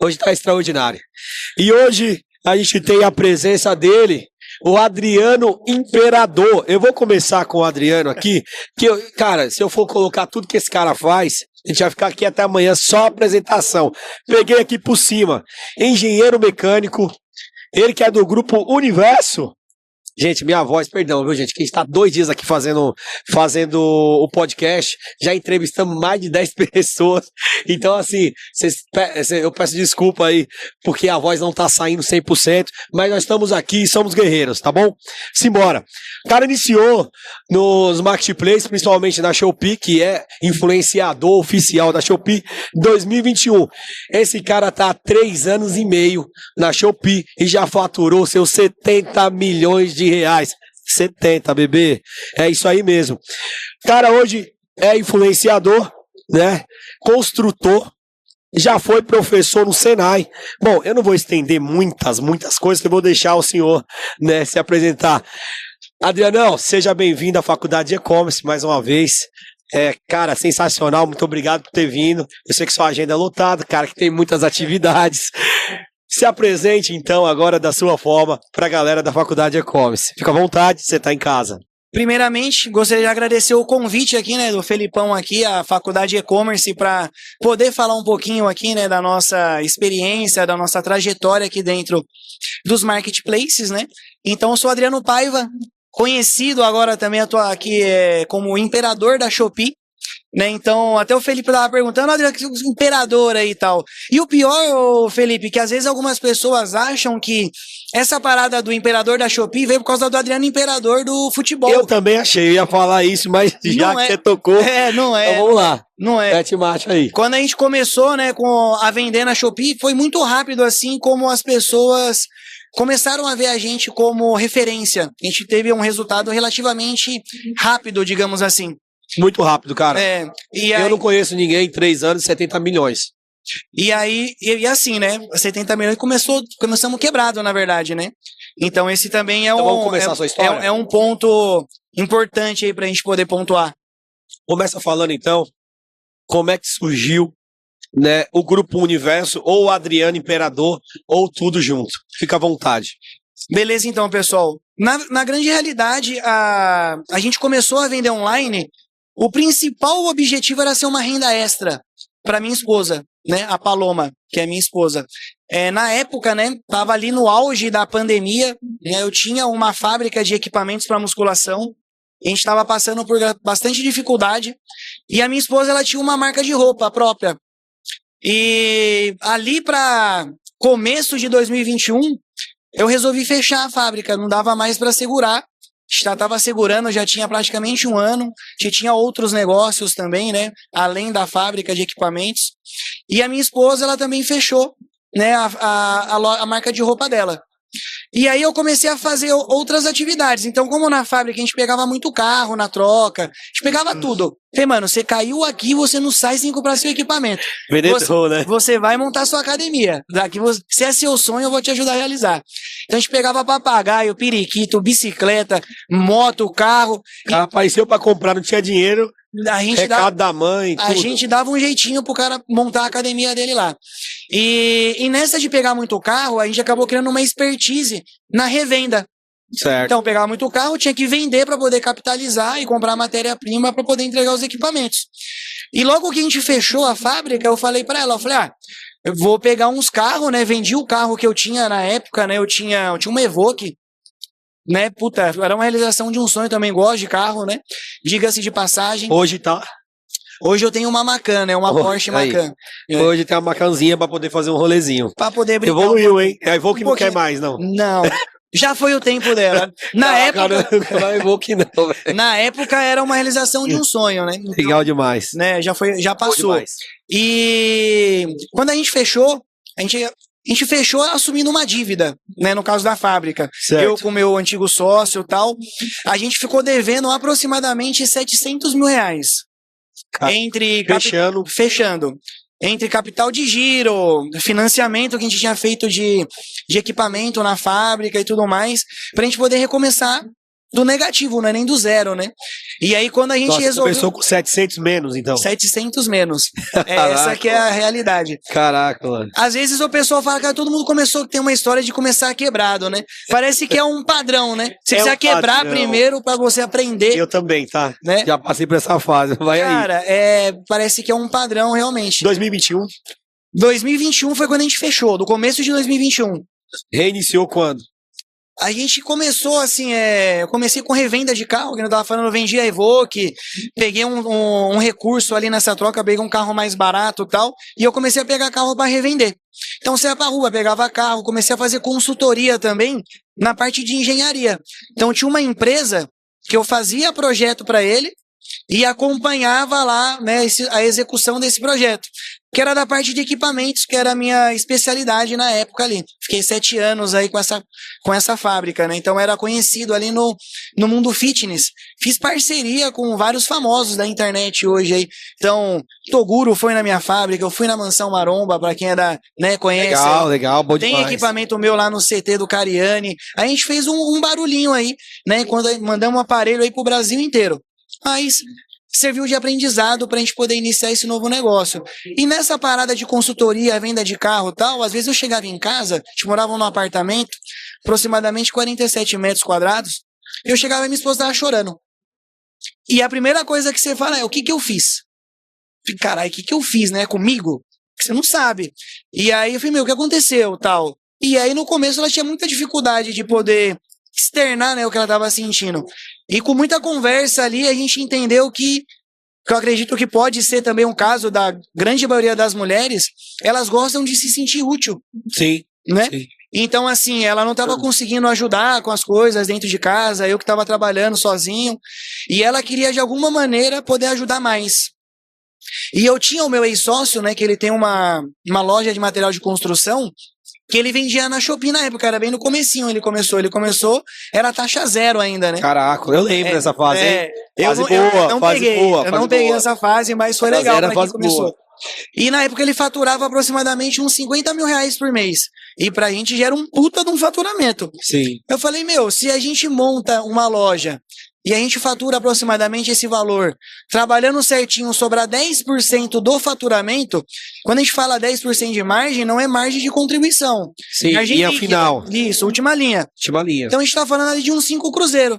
Hoje tá extraordinário. E hoje a gente tem a presença dele, o Adriano Imperador. Eu vou começar com o Adriano aqui, cara, se eu for colocar tudo que esse cara faz, a gente vai ficar aqui até amanhã só apresentação. Peguei aqui por cima, engenheiro mecânico, ele que é do Grupo Universo. Gente, minha voz, perdão, viu, gente? Que a gente tá 2 dias aqui fazendo o podcast, já entrevistamos mais de 10 pessoas. Então, assim, eu peço desculpa aí, porque a voz não tá saindo 100%, mas nós estamos aqui e somos guerreiros, tá bom? Simbora. O cara iniciou nos marketplaces, principalmente na Shopee, que é influenciador oficial da Shopee, 2021. Esse cara tá há 3 anos e meio na Shopee e já faturou seus 70 milhões de reais. 70, bebê. É isso aí mesmo. O cara hoje é influenciador, né? Construtor. Já foi professor no Senai. Bom, eu não vou estender muitas coisas, que eu vou deixar o senhor, né, se apresentar. Adrianão, seja bem-vindo à Faculdade de E-Commerce mais uma vez. Cara, sensacional, muito obrigado por ter vindo. Eu sei que sua agenda é lotada, cara, que tem muitas atividades. Se apresente, então, agora da sua forma para a galera da Faculdade de E-Commerce. Fica à vontade, você está em casa. Primeiramente, gostaria de agradecer o convite aqui, né, do Felipão aqui, à Faculdade de E-Commerce, para poder falar um pouquinho aqui, né, da nossa experiência, da nossa trajetória aqui dentro dos marketplaces, né. Então, eu sou Adriano Paiva, conhecido agora também, atuo aqui como imperador da Shopee, né? Então, até o Felipe tava perguntando, Adriano, que imperador aí e tal. E o pior, Felipe, que às vezes algumas pessoas acham que essa parada do imperador da Shopee veio por causa do Adriano Imperador do futebol. Eu também achei, eu ia falar isso, mas já que você tocou, não é. Então vamos lá. Não é. Mete macho aí. Quando a gente começou, né, a vender na Shopee, foi muito rápido, assim, como as pessoas começaram a ver a gente como referência. A gente teve um resultado relativamente rápido, digamos assim. Muito rápido, cara. Eu não conheço ninguém em 3 anos, 70 milhões. E aí, assim, né? 70 milhões começamos quebrado, na verdade, né? Então esse também é vamos começar a sua história? É um ponto importante aí pra gente poder pontuar. Começa falando, então, como é que surgiu, né, o Grupo Universo, ou o Adriano Imperador, ou tudo junto. Fica à vontade. Beleza, então, pessoal. Na grande realidade, a gente começou a vender online. O principal objetivo era ser uma renda extra para minha esposa, né? A Paloma, que é minha esposa. Na época, né? Tava ali no auge da pandemia, né, eu tinha uma fábrica de equipamentos para musculação. A gente estava passando por bastante dificuldade. E a minha esposa, ela tinha uma marca de roupa própria. E ali para começo de 2021, eu resolvi fechar a fábrica. Não dava mais para segurar. Já estava segurando, já tinha praticamente 1 ano, já tinha outros negócios também, né, além da fábrica de equipamentos, e a minha esposa, ela também fechou, né, a marca de roupa dela. E aí eu comecei a fazer outras atividades. Então, como na fábrica a gente pegava muito carro na troca, a gente pegava tudo. Falei, mano, você caiu aqui, você não sai sem comprar seu equipamento. Vendedor, né? Você vai montar sua academia. Se é seu sonho, eu vou te ajudar a realizar. Então a gente pegava papagaio, periquito, bicicleta, moto, carro. O cara apareceu pra comprar, não tinha dinheiro. Recado da mãe, tudo. A gente dava um jeitinho pro cara montar a academia dele lá. E nessa de pegar muito carro, a gente acabou criando uma expertise na revenda. Certo. Então, pegava muito carro, tinha que vender para poder capitalizar e comprar matéria-prima para poder entregar os equipamentos. E logo que a gente fechou a fábrica, eu falei para ela, eu vou pegar uns carros, né? Vendi o carro que eu tinha na época, né? Eu tinha uma Evoque, né? Puta, era uma realização de um sonho, também gosto de carro, né? Diga-se de passagem. Hoje eu tenho uma Macan, né? Uma Porsche Macan. Hoje tem uma Macanzinha pra poder fazer um rolezinho. Pra poder brincar. Evoluiu, hein? A Evoque não quer mais, não. Não. Já foi o tempo dela. Na época era uma realização de um sonho, né? Então, legal demais. Né? Já passou. E quando a gente fechou, a gente fechou assumindo uma dívida, né? No caso da fábrica. Certo. Eu com o meu antigo sócio e tal, a gente ficou devendo aproximadamente 700 mil reais. Fechando. Entre capital de giro, financiamento que a gente tinha feito de equipamento na fábrica e tudo mais, pra gente poder recomeçar do negativo, não é nem do zero, né? E aí quando a gente Nossa, resolveu... começou com 700 menos, então. 700 menos. Essa que é a realidade. Caraca, mano. Às vezes o pessoal fala que todo mundo começou, tem uma história de começar quebrado, né? Parece que é um padrão, né? Você precisa quebrar padrão. Primeiro pra você aprender. Eu também, tá? Né? Já passei por essa fase. Vai aí. Cara, parece que é um padrão realmente. 2021. 2021 foi quando a gente fechou, do começo de 2021. Reiniciou quando? A gente começou assim, eu comecei com revenda de carro, que eu tava falando, eu vendi a Evoque, peguei um recurso ali nessa troca, peguei um carro mais barato e tal, e eu comecei a pegar carro para revender. Então você ia pra rua, pegava carro, comecei a fazer consultoria também na parte de engenharia. Então tinha uma empresa que eu fazia projeto para ele e acompanhava lá, né, a execução desse projeto, que era da parte de equipamentos, que era a minha especialidade na época ali. Fiquei 7 anos aí com essa fábrica, né? Então era conhecido ali no mundo fitness. Fiz parceria com vários famosos da internet hoje aí. Então, Toguro foi na minha fábrica, eu fui na Mansão Maromba, pra quem né, conhece. Legal, bom demais. Tem equipamento meu lá no CT do Cariani. A gente fez um barulhinho aí, né? Quando mandamos um aparelho aí pro Brasil inteiro. Mas serviu de aprendizado para a gente poder iniciar esse novo negócio. E nessa parada de consultoria, venda de carro e tal, às vezes eu chegava em casa, a gente morava num apartamento, aproximadamente 47 metros quadrados, eu chegava e minha esposa estava chorando. E a primeira coisa que você fala é, o que eu fiz? Caralho, o que eu fiz, né, comigo? Você não sabe. E aí eu falei, meu, o que aconteceu, tal? E aí no começo ela tinha muita dificuldade de poder externar, né, o que ela estava sentindo. E com muita conversa ali, a gente entendeu que eu acredito que pode ser também um caso da grande maioria das mulheres, elas gostam de se sentir útil. Sim. Né? Sim. Então, assim, ela não estava conseguindo ajudar com as coisas dentro de casa, eu que estava trabalhando sozinho, e ela queria, de alguma maneira, poder ajudar mais. E eu tinha o meu ex-sócio, né, que ele tem uma loja de material de construção, que ele vendia na Shopee na época, era bem no comecinho ele começou, era taxa zero ainda, né? Caraca, eu lembro dessa fase, hein? Eu não peguei essa fase, mas foi legal pra quem começou. Boa. E na época ele faturava aproximadamente uns 50 mil reais por mês. E pra gente já era um puta de um faturamento. Sim. Eu falei, meu, se a gente monta uma loja e a gente fatura aproximadamente esse valor, trabalhando certinho, sobrar 10% do faturamento, quando a gente fala 10% de margem, não é margem de contribuição. Sim, e ao final. Isso, última linha. Última linha. Então a gente tá falando ali de uns 5 cruzeiros.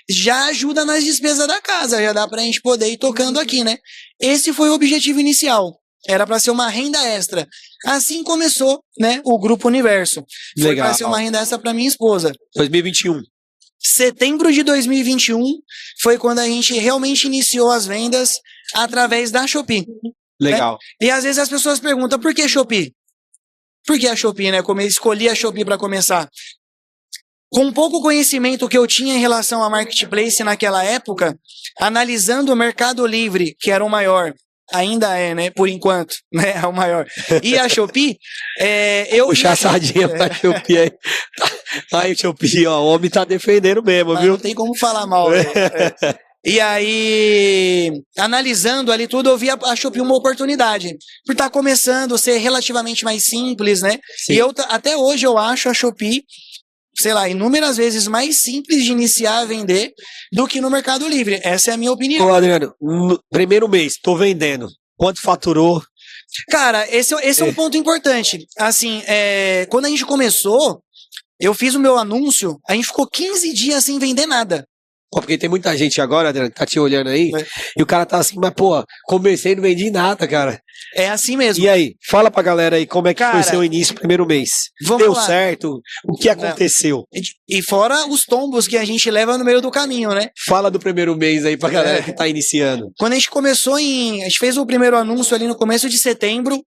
Já ajuda nas despesas da casa, já dá pra gente poder ir tocando aqui, né? Esse foi o objetivo inicial. Era para ser uma renda extra. Assim começou, né, o Grupo Universo. Foi para ser uma renda extra para minha esposa. 2021. Setembro de 2021 foi quando a gente realmente iniciou as vendas através da Shopee. Legal. Né? E às vezes as pessoas perguntam, por que Shopee? Por que a Shopee, né? Como eu escolhi a Shopee para começar. Com pouco conhecimento que eu tinha em relação a marketplace naquela época, analisando o Mercado Livre, que era o maior, ainda é, né? Por enquanto, né? É o maior. E a Shopee, eu... Puxa a sardinha pra Shopee aí. Aí, Shopee, ó, o homem tá defendendo mesmo, viu? Não tem como falar mal, né? E aí, analisando ali tudo, eu vi a Shopee uma oportunidade. Por estar começando a ser relativamente mais simples, né? Sim. E até hoje eu acho a Shopee, sei lá, inúmeras vezes mais simples de iniciar a vender do que no Mercado Livre. Essa é a minha opinião. Ô, Adriano, no primeiro mês, tô vendendo. Quanto faturou? Cara, esse é um ponto importante. Assim, quando a gente começou, eu fiz o meu anúncio, a gente ficou 15 dias sem vender nada. Pô, porque tem muita gente agora, Adriano, que tá te olhando aí, e o cara tá assim, mas pô, comecei e não vendi nada, cara. É assim mesmo. E aí, fala pra galera aí como é que foi seu início, primeiro mês. Deu certo? O que aconteceu? E fora os tombos que a gente leva no meio do caminho, né? Fala do primeiro mês aí pra galera que tá iniciando. Quando a gente começou a gente fez o primeiro anúncio ali no começo de setembro,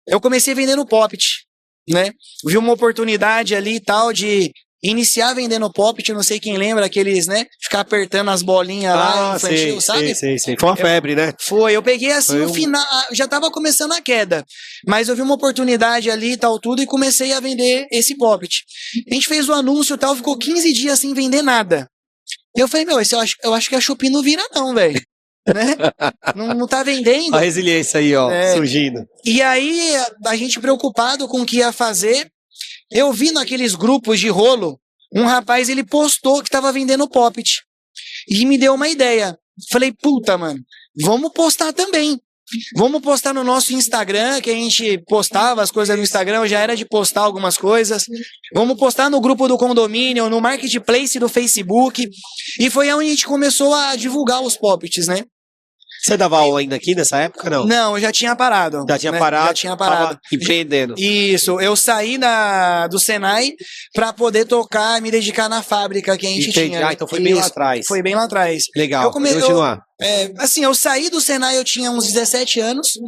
eu comecei vendendo Poppet, né? Vi uma oportunidade ali e tal de iniciar vendendo Poppet, não sei quem lembra, aqueles, né? Ficar apertando as bolinhas lá, infantil, sabe? Sei. Foi uma febre, né? Foi, eu peguei assim o final, já tava começando a queda, mas eu vi uma oportunidade ali e tal, tudo, e comecei a vender esse Poppet. A gente fez o anúncio e tal, ficou 15 dias sem vender nada. Eu falei, meu, eu acho que a Shopee não vira não, velho. Né? Não tá vendendo. A resiliência aí, ó, surgindo. E aí, a gente preocupado com o que ia fazer, eu vi naqueles grupos de rolo um rapaz, ele postou que tava vendendo Poppet. E me deu uma ideia. Falei, puta, mano, vamos postar também. Vamos postar no nosso Instagram, que a gente postava as coisas no Instagram, eu já era de postar algumas coisas. Vamos postar no grupo do condomínio, no marketplace do Facebook. E foi onde a gente começou a divulgar os Poppets, né? Você dava aula ainda aqui nessa época, não? Não, eu já tinha parado. Já tinha né? parado? Já tinha parado. Tava empreendendo. Isso, eu saí do Senai para poder tocar, me dedicar na fábrica que a gente Entendi. tinha. Ah, então foi bem lá atrás. Foi bem lá atrás. Legal, Eu continuar. Assim, eu saí do Senai, eu tinha uns 17 anos.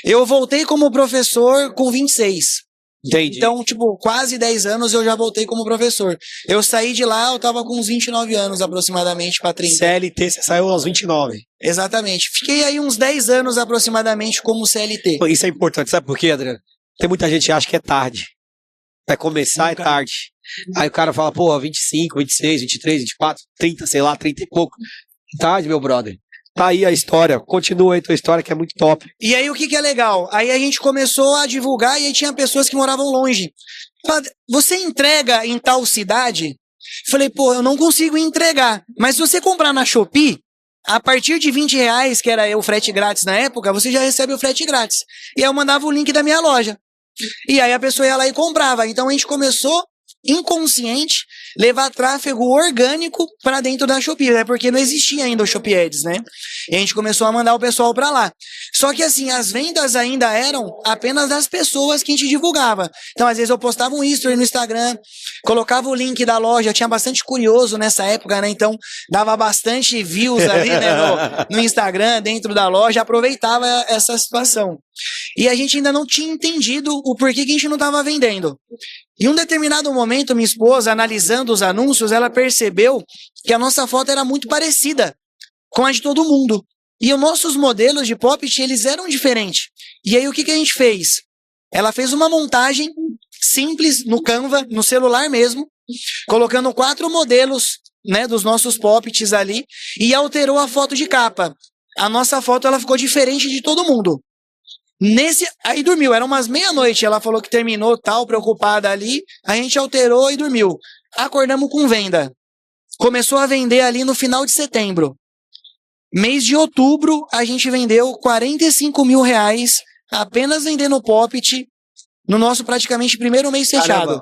Eu voltei como professor com 26. Entendi. Então, tipo, quase 10 anos eu já voltei como professor. Eu saí de lá, eu tava com uns 29 anos aproximadamente para 30. CLT, você saiu aos 29. Exatamente. Fiquei aí uns 10 anos aproximadamente como CLT. Pô, isso é importante, sabe por quê, Adriano? Tem muita gente que acha que é tarde. Vai começar, é tarde. Aí o cara fala, pô, 25, 26, 23, 24, 30, sei lá, 30 e pouco. Tarde, meu brother. Tá aí a história. Continua aí a tua história, que é muito top. E aí, o que é legal? Aí a gente começou a divulgar e aí tinha pessoas que moravam longe. Fala, você entrega em tal cidade? Falei, pô, eu não consigo entregar. Mas se você comprar na Shopee, a partir de R$20, que era o frete grátis na época, você já recebe o frete grátis. E aí eu mandava o link da minha loja. E aí a pessoa ia lá e comprava. Então a gente começou, inconsciente, levar tráfego orgânico para dentro da Shopee, né? Porque não existia ainda o Shopee Ads, né? E a gente começou a mandar o pessoal para lá. Só que assim, as vendas ainda eram apenas das pessoas que a gente divulgava. Então, às vezes eu postava um history no Instagram, colocava o link da loja, tinha bastante curioso nessa época, né? Então, dava bastante views ali, né, no Instagram, dentro da loja, aproveitava essa situação. E a gente ainda não tinha entendido o porquê que a gente não estava vendendo. Em um determinado momento, minha esposa, analisando os anúncios, ela percebeu que a nossa foto era muito parecida com a de todo mundo. E os nossos modelos de Poppet, eles eram diferentes. E aí, o que a gente fez? Ela fez uma montagem simples no Canva, no celular mesmo, colocando 4 modelos, né, dos nossos Poppets ali, e alterou a foto de capa. A nossa foto, ela ficou diferente de todo mundo. Aí dormiu, era umas meia-noite, ela falou que terminou, tal, preocupada ali, a gente alterou e dormiu. Acordamos com venda. Começou a vender ali no final de setembro. Mês de outubro, a gente vendeu R$45 mil, apenas vendendo Poppet, no nosso praticamente primeiro mês fechado.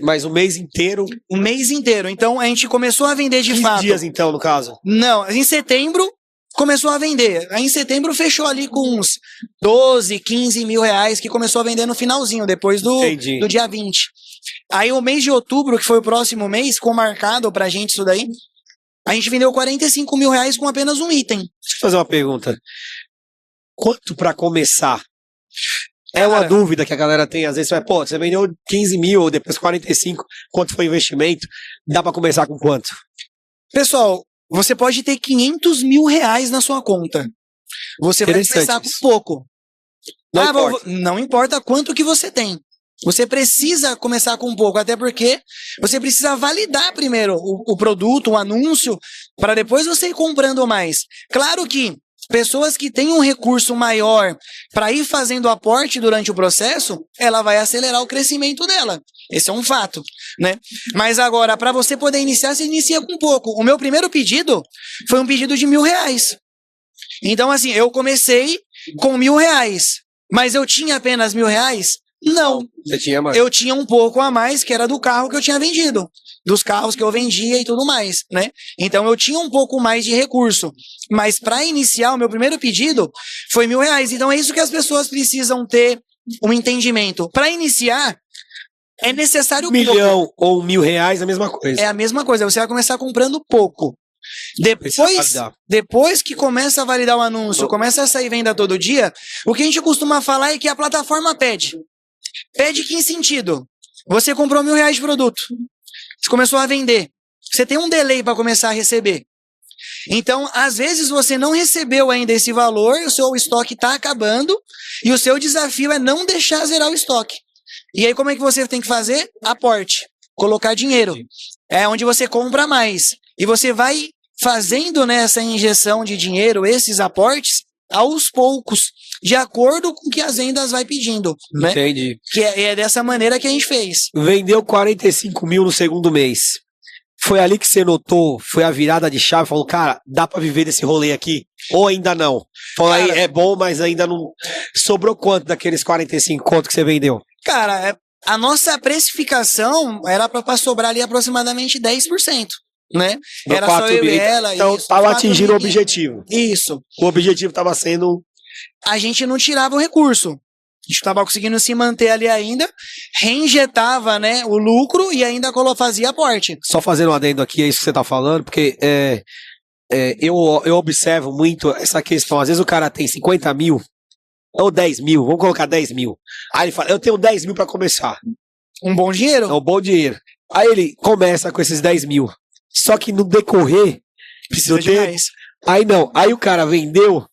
Mas o mês inteiro. Um mês inteiro. Então, a gente começou a vender de 15 fato. dias, então, no caso? Não, em setembro começou a vender. Aí em setembro fechou ali com uns 12, 15 mil reais, que começou a vender no finalzinho, depois do dia 20. Aí o mês de outubro, que foi o próximo mês, ficou marcado pra gente isso daí. A gente vendeu R$45 mil com apenas um item. Deixa eu fazer uma pergunta. Quanto pra começar? É Cara, uma dúvida que a galera tem, às vezes, pô, você vendeu 15 mil, depois 45, quanto foi o investimento? Dá pra começar com quanto? Pessoal, você pode ter R$500 mil na sua conta. Você vai começar com pouco. Não importa quanto que você tem. Você precisa começar com pouco, até porque você precisa validar primeiro o produto, o anúncio, para depois você ir comprando mais. Claro que pessoas que têm um recurso maior para ir fazendo aporte durante o processo, ela vai acelerar o crescimento dela. Esse é um fato, né? Mas agora, para você poder iniciar, você inicia com pouco. O meu primeiro pedido foi um pedido de R$1.000. Então, assim, eu comecei com R$1.000, mas eu tinha apenas R$1.000? Não. Você tinha mais? Eu tinha um pouco a mais, que era do carro que eu tinha vendido. Dos carros que eu vendia e tudo mais, né? Então eu tinha um pouco mais de recurso. Mas para iniciar, o meu primeiro pedido foi R$1.000. Então é isso que as pessoas precisam ter um entendimento. Para iniciar, é necessário $1 milhão ou R$1.000 é a mesma coisa. É a mesma coisa, você vai começar comprando pouco. Depois que começa a validar o anúncio, começa a sair venda todo dia, o que a gente costuma falar é que a plataforma pede. Pede que em sentido? Você comprou R$1.000 de produto. Você começou a vender. Você tem um delay para começar a receber. Então, às vezes você não recebeu ainda esse valor, o seu estoque está acabando, e o seu desafio é não deixar zerar o estoque. E aí, como é que você tem que fazer? Aporte. Colocar dinheiro. É onde você compra mais. E você vai fazendo, né, essa injeção de dinheiro, esses aportes, aos poucos, de acordo com o que as vendas vai pedindo, né? Entendi. Que é dessa maneira que a gente fez. Vendeu 45 mil no segundo mês. Foi ali que você notou, foi a virada de chave, falou, cara, dá pra viver desse rolê aqui? Ou ainda não? Falou aí, Cara, é bom, mas ainda não... Sobrou quanto daqueles 45 conto que você vendeu? Cara, a nossa precificação era pra sobrar ali aproximadamente 10%, né? No Era 4 só eu e mil. ela. Então isso, tava 4 atingindo o mil. objetivo. Isso. O objetivo tava sendo... A gente não tirava o recurso. A gente estava conseguindo se manter ali ainda, reinjetava, né, o lucro e ainda fazia aporte. Só fazendo um adendo aqui, é isso que você tá falando, porque eu observo muito essa questão. Às vezes o cara tem 50 mil ou 10 mil, vamos colocar 10 mil. Aí ele fala, eu tenho 10 mil pra começar. Um bom É dinheiro? um bom dinheiro. Aí ele começa com esses 10 mil. Só que no decorrer, precisa de ter. mais. Aí não, aí o cara vendeu,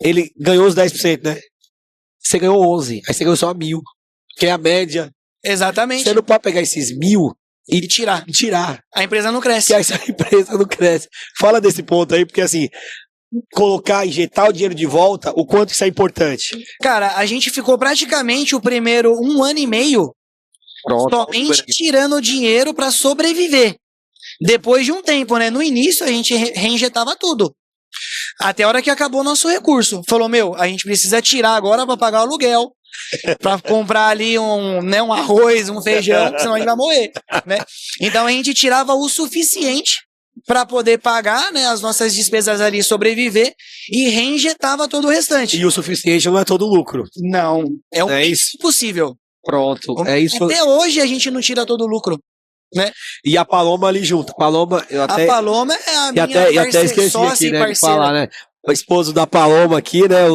ele ganhou os 10%, né? Você ganhou 11, aí você ganhou só 1.000, que é a média. Exatamente. Você não pode pegar esses 1.000 E tirar. e tirar, A empresa não cresce. que aí essa empresa não cresce. Fala desse ponto aí, porque assim, injetar o dinheiro de volta, o quanto isso é importante. Cara, a gente ficou praticamente o primeiro 1 ano e meio somente tirando dinheiro para sobreviver. Depois de um tempo, né? No início a gente reinjetava tudo. Até a hora que acabou o nosso recurso. Falou, a gente precisa tirar agora para pagar o aluguel, para comprar ali um arroz, um feijão, senão a gente vai morrer, né? Então a gente tirava o suficiente para poder pagar, né, as nossas despesas ali, sobreviver e reinjetava todo o restante. E o suficiente não é todo lucro. Não, É isso? impossível. Pronto, é isso. Até hoje a gente não tira todo o lucro, né? E a Paloma ali junto. Paloma, eu até... A Paloma é a minha E até esqueci sócia aqui, e né, de parceira. falar, né? O esposo da Paloma aqui, né?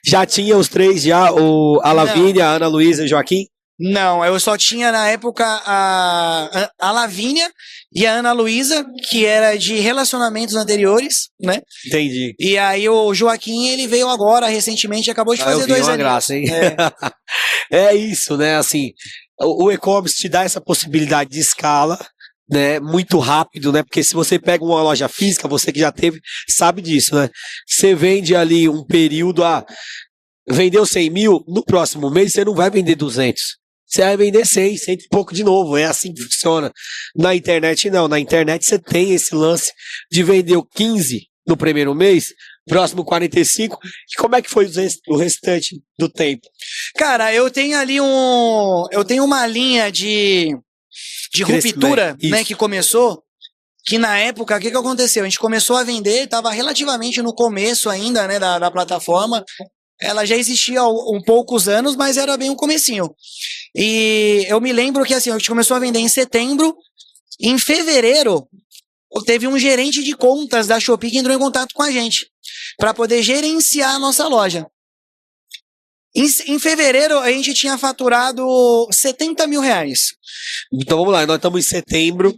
Já tinha os três já, a Lavínia, a Ana Luísa e o Joaquim? Não, eu só tinha na época a Lavínia e a Ana Luísa, que era de relacionamentos anteriores, né? Entendi. E aí o Joaquim, ele veio agora, recentemente, acabou de fazer 2 anos. Graça, hein? É isso, né? Assim, o e-commerce te dá essa possibilidade de escala, né, muito rápido, né, porque se você pega uma loja física, você que já teve, sabe disso, né, você vende ali um período, vendeu 100 mil, no próximo mês você não vai vender 200, você vai vender 100 e pouco de novo, é assim que funciona. Na internet não, na internet você tem esse lance de vender 15 no primeiro mês, próximo 45, e como é que foi o restante do tempo? Cara, eu tenho ali uma linha de ruptura, né, que começou, que na época, o que aconteceu? A gente começou a vender, estava relativamente no começo ainda, né, da plataforma, ela já existia há poucos anos, mas era bem um comecinho. E eu me lembro que assim, a gente começou a vender em setembro, em fevereiro, teve um gerente de contas da Shopee que entrou em contato com a gente, para poder gerenciar a nossa loja. Em fevereiro, a gente tinha faturado 70 mil reais. Então vamos lá, nós estamos em setembro.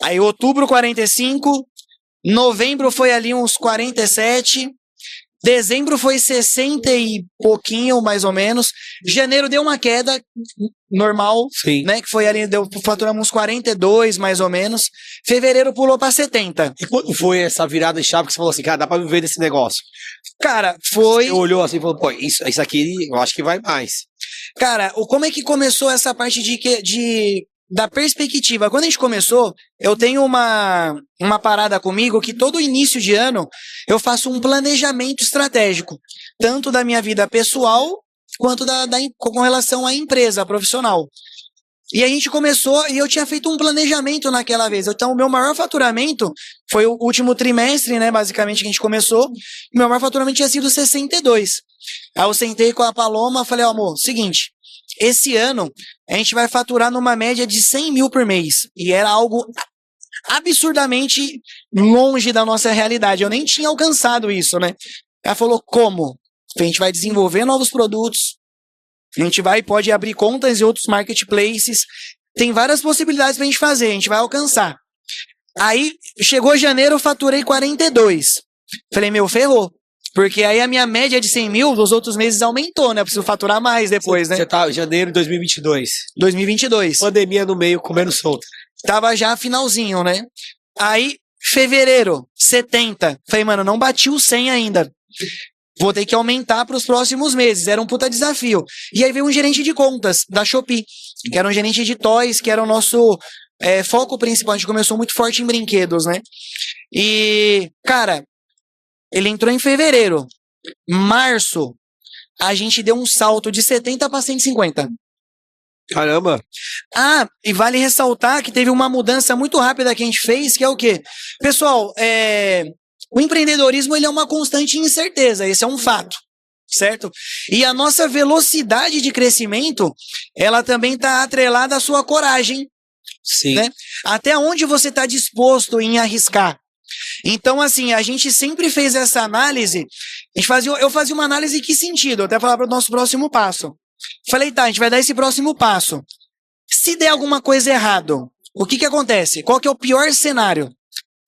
Aí outubro 45, novembro foi ali uns 47, dezembro foi 60 e pouquinho, mais ou menos. Janeiro deu uma queda normal, sim, né? Que foi ali, faturamos uns 42, mais ou menos. Fevereiro pulou para 70. E quando foi essa virada de chave que você falou assim, cara, dá pra viver desse negócio? Cara, foi... Você olhou assim e falou, pô, isso aqui eu acho que vai mais. Cara, como é que começou essa parte da perspectiva? Quando a gente começou, eu tenho uma parada comigo que todo início de ano eu faço um planejamento estratégico, tanto da minha vida pessoal quanto com relação à empresa profissional. E a gente começou, e eu tinha feito um planejamento naquela vez. Então, o meu maior faturamento foi o último trimestre, né, basicamente, que a gente começou. O meu maior faturamento tinha sido 62. Aí eu sentei com a Paloma e falei, amor, seguinte, esse ano a gente vai faturar numa média de 100 mil por mês. E era algo absurdamente longe da nossa realidade. Eu nem tinha alcançado isso, né? Ela falou, como? A gente vai desenvolver novos produtos, a gente pode abrir contas em outros marketplaces, tem várias possibilidades pra gente fazer, a gente vai alcançar. Aí, chegou janeiro, eu faturei 42. Falei, ferrou. Porque aí a minha média de 100 mil dos outros meses aumentou, né? Eu preciso faturar mais depois, né? Você tá janeiro de 2022. 2022. Pandemia no meio, comendo solto. Tava já finalzinho, né? Aí, Fevereiro, 70. Falei, mano, não bati o 100 ainda. Vou ter que aumentar para os próximos meses. Era um puta desafio. E aí veio um gerente de contas da Shopee, que era um gerente de toys, que era o nosso foco principal. A gente começou muito forte em brinquedos, né? E, cara, ele entrou em fevereiro. Março, a gente deu um salto de 70 para 150. Caramba. Ah, e vale ressaltar que teve uma mudança muito rápida que a gente fez, que é o quê? Pessoal, o empreendedorismo ele é uma constante incerteza, esse é um fato, certo? E a nossa velocidade de crescimento, ela também está atrelada à sua coragem. Sim. Né? Até onde você está disposto em arriscar. Então, assim, a gente sempre fez essa análise, eu fazia uma análise em que sentido? Eu até falar para o nosso próximo passo. Falei, tá, a gente vai dar esse próximo passo. Se der alguma coisa errado, o que acontece? Qual que é o pior cenário?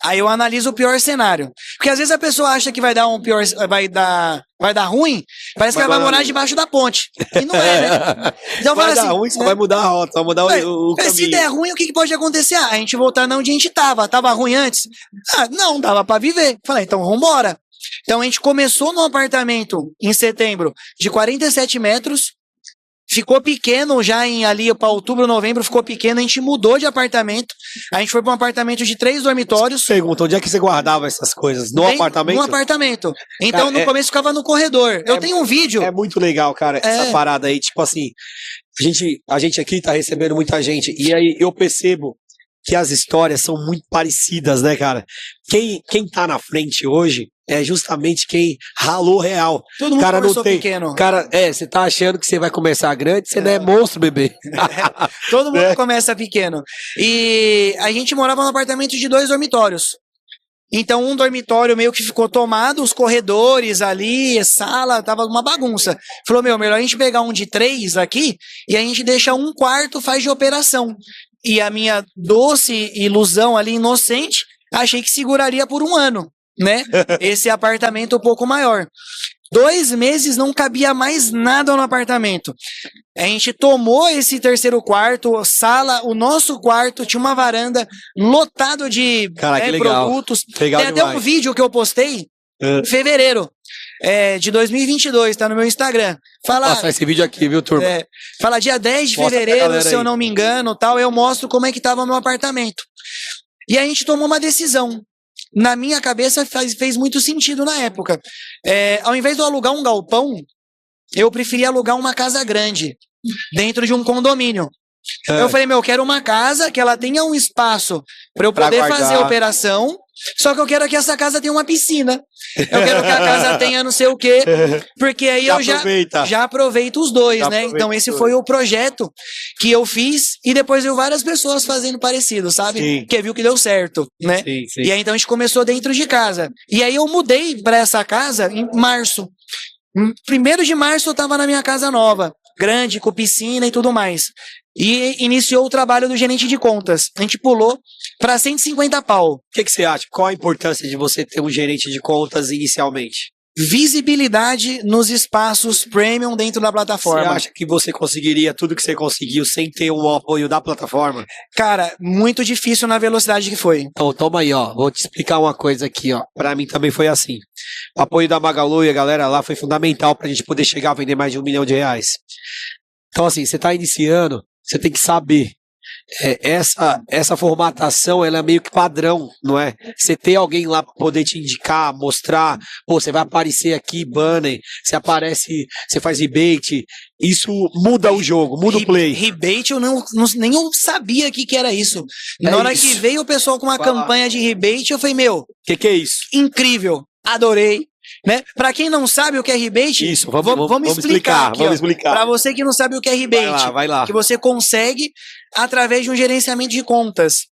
Aí eu analiso o pior cenário. Porque às vezes a pessoa acha que vai dar vai dar ruim, parece que ela vai morar debaixo da ponte. E não é, né? Então vai dar assim, ruim, só vai mudar a rota, vai mudar o caminho. Se der ruim, o que pode acontecer? A gente voltar na onde a gente tava. Tava ruim antes? Ah, não, dava pra viver. Falei, então vambora. Então a gente começou num apartamento em setembro de 47 metros, ficou pequeno já ali para outubro, novembro, ficou pequeno, a gente mudou de apartamento, a gente foi para um apartamento de 3 dormitórios. Pergunta, onde é que você guardava essas coisas? No apartamento? No apartamento. Então, cara, no começo ficava no corredor. Eu tenho um vídeo. É muito legal, cara, essa parada aí, tipo assim, a gente aqui tá recebendo muita gente, e aí eu percebo que as histórias são muito parecidas, né, cara? Quem tá na frente hoje é justamente quem ralou real. Todo mundo começou pequeno. Cara, você tá achando que você vai começar grande, você não é monstro, bebê. Todo mundo começa pequeno. E a gente morava num apartamento de 2 dormitórios. Então, um dormitório meio que ficou tomado, os corredores ali, sala, tava uma bagunça. Falou, melhor a gente pegar um de 3 aqui e a gente deixa um quarto, faz de operação. E a minha doce ilusão ali, inocente, achei que seguraria por 1 ano, né? Esse apartamento um pouco maior. 2 meses não cabia mais nada no apartamento. A gente tomou esse 3º quarto, sala, o nosso quarto tinha uma varanda lotado de produtos. Legal Tem até um vídeo que eu postei em fevereiro de 2022, tá no meu Instagram. Nossa, esse vídeo aqui, viu, turma? Fala dia 10 de fevereiro, se eu não me engano, tal, eu mostro como é que tava o meu apartamento. E a gente tomou uma decisão. Na minha cabeça fez muito sentido na época. Ao invés de eu alugar um galpão, eu preferia alugar uma casa grande, dentro de um condomínio. Eu falei, eu quero uma casa que ela tenha um espaço para eu poder fazer operação, só que eu quero que essa casa tenha uma piscina. Eu quero que a casa tenha não sei o quê, porque aí eu já aproveito os dois, né? Então esse foi o projeto que eu fiz e depois viu várias pessoas fazendo parecido, sabe? Sim. Porque viu que deu certo, né? Sim. E aí então a gente começou dentro de casa. E aí eu mudei para essa casa em março. 1º de março eu tava na minha casa nova, grande, com piscina e tudo mais. E iniciou o trabalho do gerente de contas. A gente pulou para 150 pau. O que você acha? Qual a importância de você ter um gerente de contas inicialmente? Visibilidade nos espaços premium dentro da plataforma. Você acha que você conseguiria tudo que você conseguiu sem ter um apoio da plataforma? Cara, muito difícil na velocidade que foi. Então, toma aí, ó. Vou te explicar uma coisa aqui, ó. Pra mim também foi assim. O apoio da Magalu e a galera lá foi fundamental pra gente poder chegar a vender mais de R$1 milhão. Então, assim, você tá iniciando, você tem que saber. Essa formatação, ela é meio que padrão, não é? Você ter alguém lá para poder te indicar, mostrar, você vai aparecer aqui, banner, você aparece, você faz rebate, isso muda o jogo, muda o play. Rebate eu nem eu sabia o que era isso. Na hora que veio o pessoal com uma campanha de rebate, eu falei, o que é isso? Incrível, adorei. Né? Para quem não sabe o que é rebate, isso, vamos explicar aqui, para você que não sabe o que é rebate, vai lá. Que você consegue através de um gerenciamento de contas.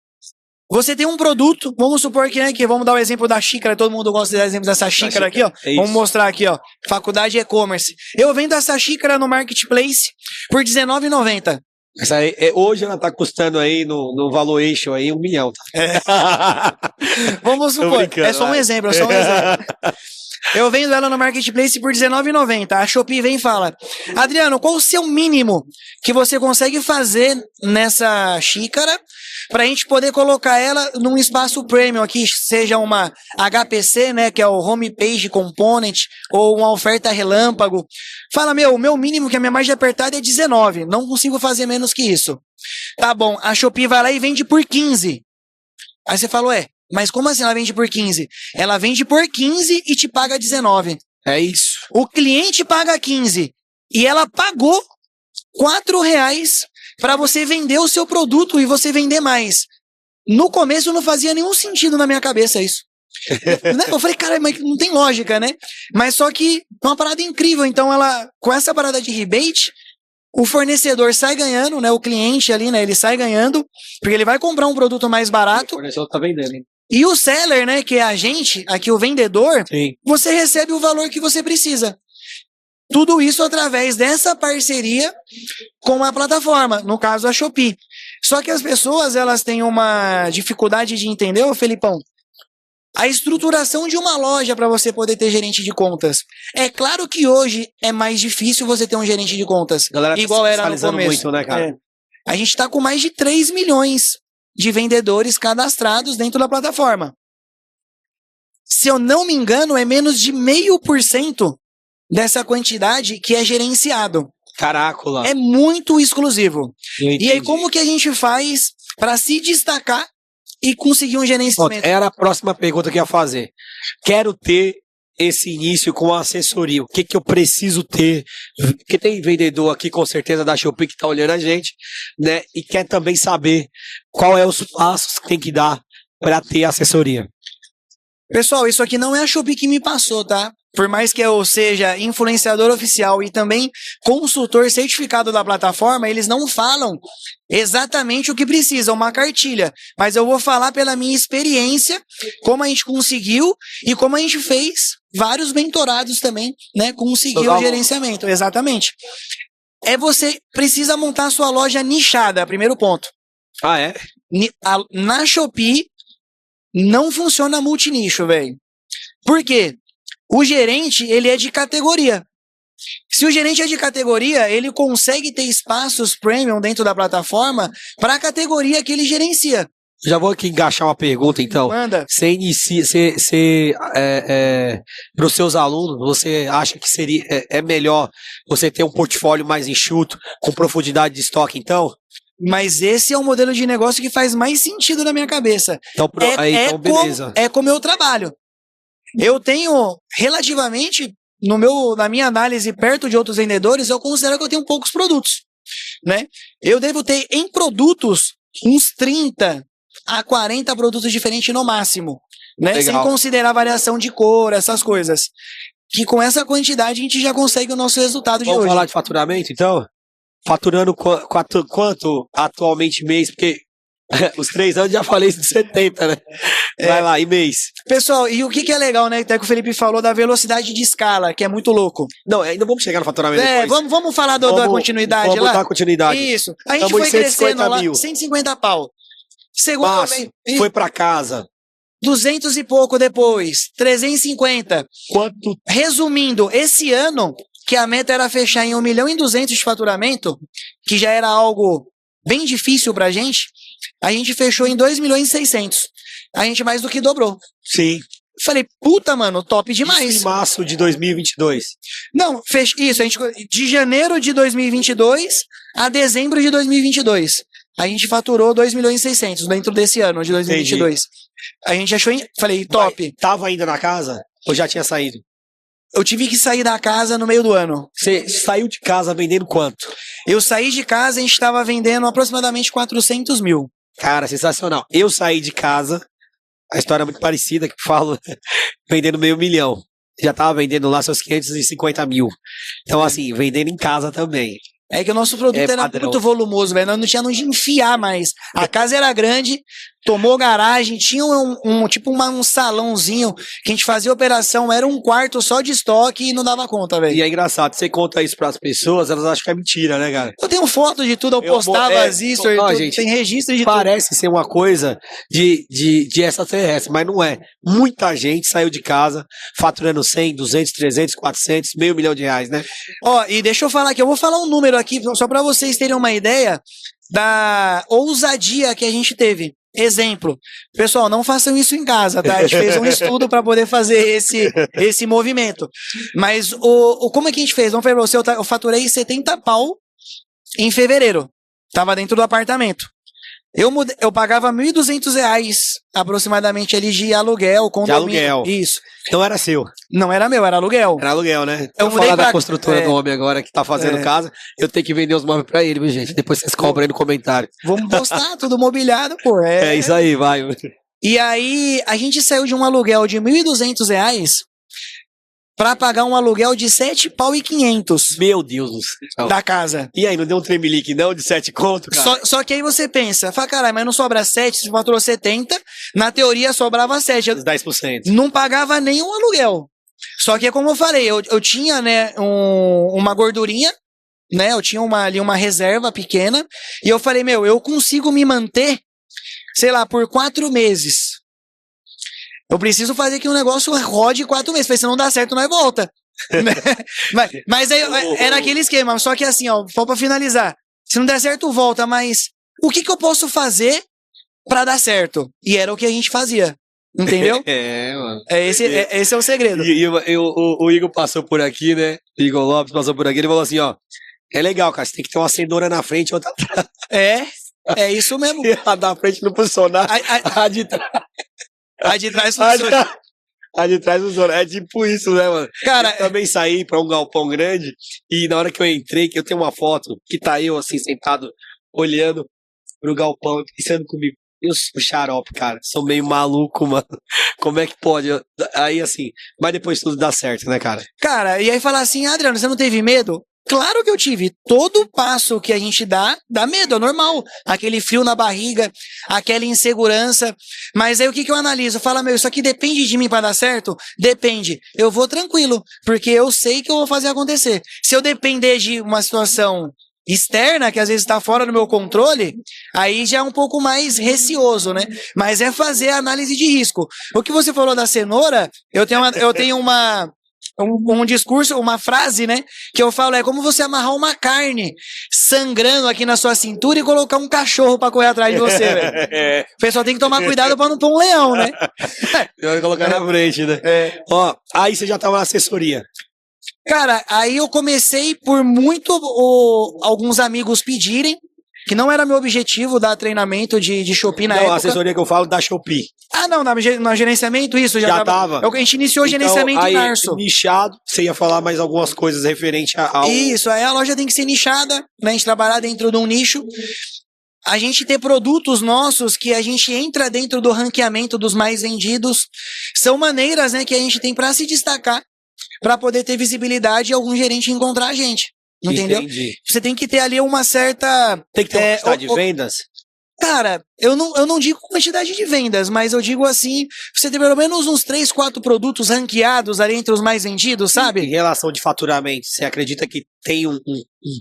Você tem um produto, vamos supor que vamos dar o exemplo da xícara, todo mundo gosta de dar exemplo dessa xícara aqui, ó. Vamos mostrar aqui, ó, faculdade e-commerce. Eu vendo essa xícara no marketplace por R$19,90. Essa aí, hoje ela tá custando aí no valuation aí R$1 milhão. Tá? Vamos supor, é só um exemplo. Eu vendo ela no Marketplace por R$19,90. A Shopee vem e fala, Adriano, qual o seu mínimo que você consegue fazer nessa xícara para a gente poder colocar ela num espaço premium aqui, seja uma HPC, né, que é o Home Page Component, ou uma oferta relâmpago. Fala, o meu mínimo, que a minha margem apertada é 19, não consigo fazer menos que isso. Tá bom, a Shopee vai lá e vende por 15. Aí você fala, mas como assim ela vende por 15? Ela vende por 15 e te paga 19. É isso. O cliente paga 15 e ela pagou R$4 para você vender o seu produto e você vender mais. No começo não fazia nenhum sentido na minha cabeça isso. Eu falei, cara, mas não tem lógica, né? Mas só que é uma parada incrível. Então ela, com essa parada de rebate, o fornecedor sai ganhando, né? O cliente ali, né? Ele sai ganhando, porque ele vai comprar um produto mais barato. O fornecedor tá vendendo, hein? E o seller, né? Que é a gente, aqui o vendedor, Sim. você recebe o valor que você precisa. Tudo isso através dessa parceria com a plataforma, no caso a Shopee. Só que as pessoas, elas têm uma dificuldade de entender, ô Felipão, a estruturação de uma loja para você poder ter gerente de contas. É claro que hoje é mais difícil você ter um gerente de contas, Galera, igual tá era no começo. muito, né, cara? A gente está com mais de 3 milhões de vendedores cadastrados dentro da plataforma. Se eu não me engano, é menos de 0,5% dessa quantidade que é gerenciado. Caracola. É muito exclusivo. E aí, como que a gente faz para se destacar e conseguir um gerenciamento? Era a próxima pergunta que eu ia fazer. Quero ter esse início com a assessoria. O que eu preciso ter? Porque tem vendedor aqui, com certeza, da Shopee que está olhando a gente, né? E quer também saber qual é os passos que tem que dar para ter assessoria. Pessoal, isso aqui não é a Shopee que me passou, tá? Por mais que eu seja influenciador oficial e também consultor certificado da plataforma, eles não falam exatamente o que precisa, uma cartilha. Mas eu vou falar pela minha experiência, como a gente conseguiu e como a gente fez vários mentorados também, né? Conseguiu o gerenciamento, exatamente. Você precisa montar a sua loja nichada, primeiro ponto. Ah, é? Na Shopee, não funciona multinicho, velho. Por quê? O gerente, ele é de categoria. Se o gerente é de categoria, ele consegue ter espaços premium dentro da plataforma para a categoria que ele gerencia. Já vou aqui engaixar uma pergunta, então. Manda. Para os seus alunos, você acha que é melhor você ter um portfólio mais enxuto, com profundidade de estoque, então? Mas esse é o modelo de negócio que faz mais sentido na minha cabeça. Então, beleza. É como eu trabalho. Eu tenho, relativamente, na minha análise, perto de outros vendedores, eu considero que eu tenho poucos produtos, né? Eu devo ter, em produtos, uns 30 a 40 produtos diferentes no máximo, né? Legal. Sem considerar variação de cor, essas coisas. Que com essa quantidade a gente já consegue o nosso resultado de hoje. Vamos falar de faturamento, então? Faturando quanto atualmente mês? Porque os 3 anos já falei de 70, né? Vai lá, e mês. Pessoal, e o que é legal, né? Até que o Felipe falou da velocidade de escala, que é muito louco. Não, ainda vamos chegar no faturamento depois. Vamos falar da continuidade lá? Vamos dar continuidade. Isso. A gente foi crescendo lá, 150 pau. Segundo Márcio, foi pra casa. 200 e pouco depois, 350. Quanto? Resumindo, esse ano, que a meta era fechar em 1.200.000 de faturamento, que já era algo bem difícil pra gente, a gente fechou em 2.600.000. A gente mais do que dobrou. Sim. Falei, puta, mano, top demais. Isso em março de 2022. Não, isso, a gente, de janeiro de 2022 a dezembro de 2022. A gente faturou 2.600.000 dentro desse ano de 2022. Entendi. A gente achou, falei, top. Mas tava ainda na casa ou já tinha saído? Eu tive que sair da casa no meio do ano. Você saiu de casa vendendo quanto? Eu saí de casa, a gente estava vendendo aproximadamente 400.000. Cara, sensacional. Eu saí de casa, a história é muito parecida, que eu falo, vendendo meio milhão. Já tava vendendo lá seus 550.000. Então, assim, vendendo em casa também. É que o nosso produto era padrão. Muito volumoso, velho. Nós não tínhamos onde enfiar mais. A casa era grande, tomou garagem, tinha um salãozinho que a gente fazia operação, era um quarto só de estoque e não dava conta, velho. E é engraçado, você conta isso pras pessoas, elas acham que é mentira, né, cara? Eu tenho foto de tudo, eu postava as stories, gente, tem registro de parece ser uma coisa de extraterrestre, mas não é. Muita gente saiu de casa faturando 100, 200, 300, 400, R$500.000, né? Ó, e deixa eu falar aqui, eu vou falar um número aqui, só pra vocês terem uma ideia da ousadia que a gente teve. Exemplo, pessoal, não façam isso em casa, tá? A gente fez um estudo para poder fazer esse movimento. Mas como é que a gente fez? Vamos falar pra você, eu faturei 70 pau em fevereiro. Tava dentro do apartamento. Eu pagava R$1.200 aproximadamente ali de aluguel, condomínio. De aluguel. Isso. Então era seu. Não era meu, era aluguel. Era aluguel, né? Eu Eu mudei falar pra- da construtora é. do homem agora que tá fazendo casa, eu tenho que vender os móveis pra ele, viu, gente? Depois vocês cobram aí no comentário. Vamos postar tudo mobiliado, pô. É isso aí, vai. E aí, a gente saiu de um aluguel de R$1.200 pra pagar um aluguel de 7 pau e 500 Meu Deus do céu. da casa. E aí, não deu um tremelique não de 7 conto, cara? Só que aí você pensa, fala, caralho, mas não sobra 7, você faturou 70, na teoria sobrava 7. Os 10%. Não pagava nenhum aluguel. Só que, como eu falei, eu tinha, né, uma gordurinha, né, eu tinha ali uma reserva pequena, e eu falei, meu, eu consigo me manter, sei lá, por 4 meses. Eu preciso fazer que o negócio rode 4 meses, porque se não dá certo, nós volta. mas aí, era aquele esquema, só que assim, ó, só pra finalizar, se não der certo, volta, mas o que eu posso fazer pra dar certo? E era o que a gente fazia, entendeu? É, mano. Esse é o segredo. O Igor passou por aqui, né? O Igor Lopes passou por aqui, ele falou assim, ó, é legal, cara, você tem que ter uma cenoura na frente e outra atrás. É isso mesmo. Se a da frente não funcionar, a de trás... A de trás A funciona. de trás funciona. É tipo isso, né, mano? Cara, Eu também saí pra um galpão grande e na hora que eu entrei, que eu tenho uma foto que tá eu assim, sentado, olhando pro galpão, pensando comigo. Eu sou xarope, cara. Sou meio maluco, mano. Como é que pode? Aí assim, mas depois tudo dá certo, né, cara? Cara, e aí falar assim, Adriano, você não teve medo? Claro que eu tive. Todo passo que a gente dá medo, é normal. Aquele frio na barriga, aquela insegurança. Mas aí o que eu analiso? Fala, meu, isso aqui depende de mim pra dar certo? Depende. Eu vou tranquilo, porque eu sei que eu vou fazer acontecer. Se eu depender de uma situação externa, que às vezes está fora do meu controle, aí já é um pouco mais receoso, né? Mas é fazer a análise de risco. O que você falou da cenoura, eu tenho um discurso, uma frase, né? Que eu falo, é como você amarrar uma carne sangrando aqui na sua cintura e colocar um cachorro pra correr atrás de você, velho. O pessoal tem que tomar cuidado pra não pôr um leão, né? Eu vou colocar na frente, né? Ó, aí você já tava na assessoria. Cara, aí eu comecei por alguns amigos pedirem, que não era meu objetivo dar treinamento de Shopee na Não, época. a assessoria que eu falo da Shopee. Ah, não, no gerenciamento, isso, Já tava. A gente iniciou o gerenciamento Então, em aí, março. nichado, você ia falar mais algumas coisas referente ao... Isso, aí a loja tem que ser nichada, né? A gente trabalhar dentro de um nicho. A gente ter produtos nossos que a gente entra dentro do ranqueamento dos mais vendidos. São maneiras, né, que a gente tem para se destacar, para poder ter visibilidade e algum gerente encontrar a gente. Entendeu? Entendi. Você tem que ter ali uma certa... Tem que ter uma quantidade de vendas? Cara, eu não digo quantidade de vendas, mas eu digo assim, você tem pelo menos uns 3, 4 produtos ranqueados ali entre os mais vendidos, Em sabe? relação de faturamento, você acredita que tem um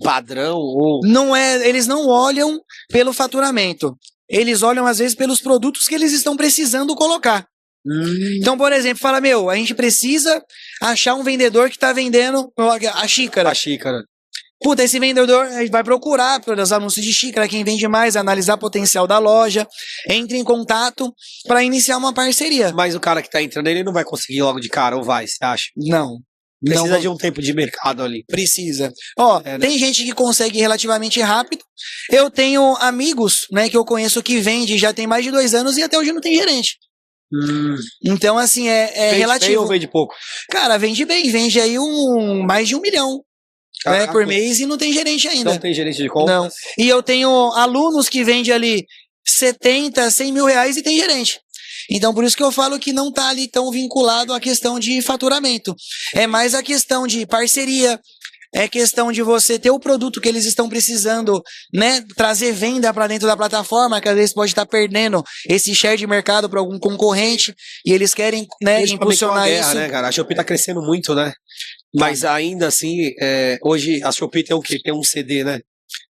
padrão? Ou... Não é, eles não olham pelo faturamento. Eles olham, às vezes, pelos produtos que eles estão precisando colocar. Então, por exemplo, fala, meu, a gente precisa achar um vendedor que tá vendendo a xícara. A xícara. Puta, esse vendedor vai procurar pelos anúncios de xícara, quem vende mais, analisar o potencial da loja, entre em contato para iniciar uma parceria. Mas o cara que tá entrando, ele não vai conseguir logo de cara, ou vai, você acha? Não. Precisa não de um tempo de mercado ali. Precisa. Ó, né? Tem gente que consegue relativamente rápido. Eu tenho amigos, né, que eu conheço que vende já tem mais de 2 anos e até hoje não tem gerente. Então, assim, é Vende relativo. bem ou vende pouco? Cara, vende bem, vende aí mais de 1 milhão. Né, por mês e não tem gerente ainda. Não tem gerente de compras? Não. E eu tenho alunos que vendem ali 70, 100 mil reais e tem gerente. Então, por isso que eu falo que não tá ali tão vinculado à questão de faturamento. É mais a questão de parceria, é questão de você ter o produto que eles estão precisando, né? Trazer venda para dentro da plataforma, que às vezes pode estar perdendo esse share de mercado para algum concorrente e eles querem, né, impulsionar guerra, isso. Né, cara? A Shopee tá crescendo muito, né? Mas ainda assim, hoje a Shopee tem o quê? Tem um CD, né?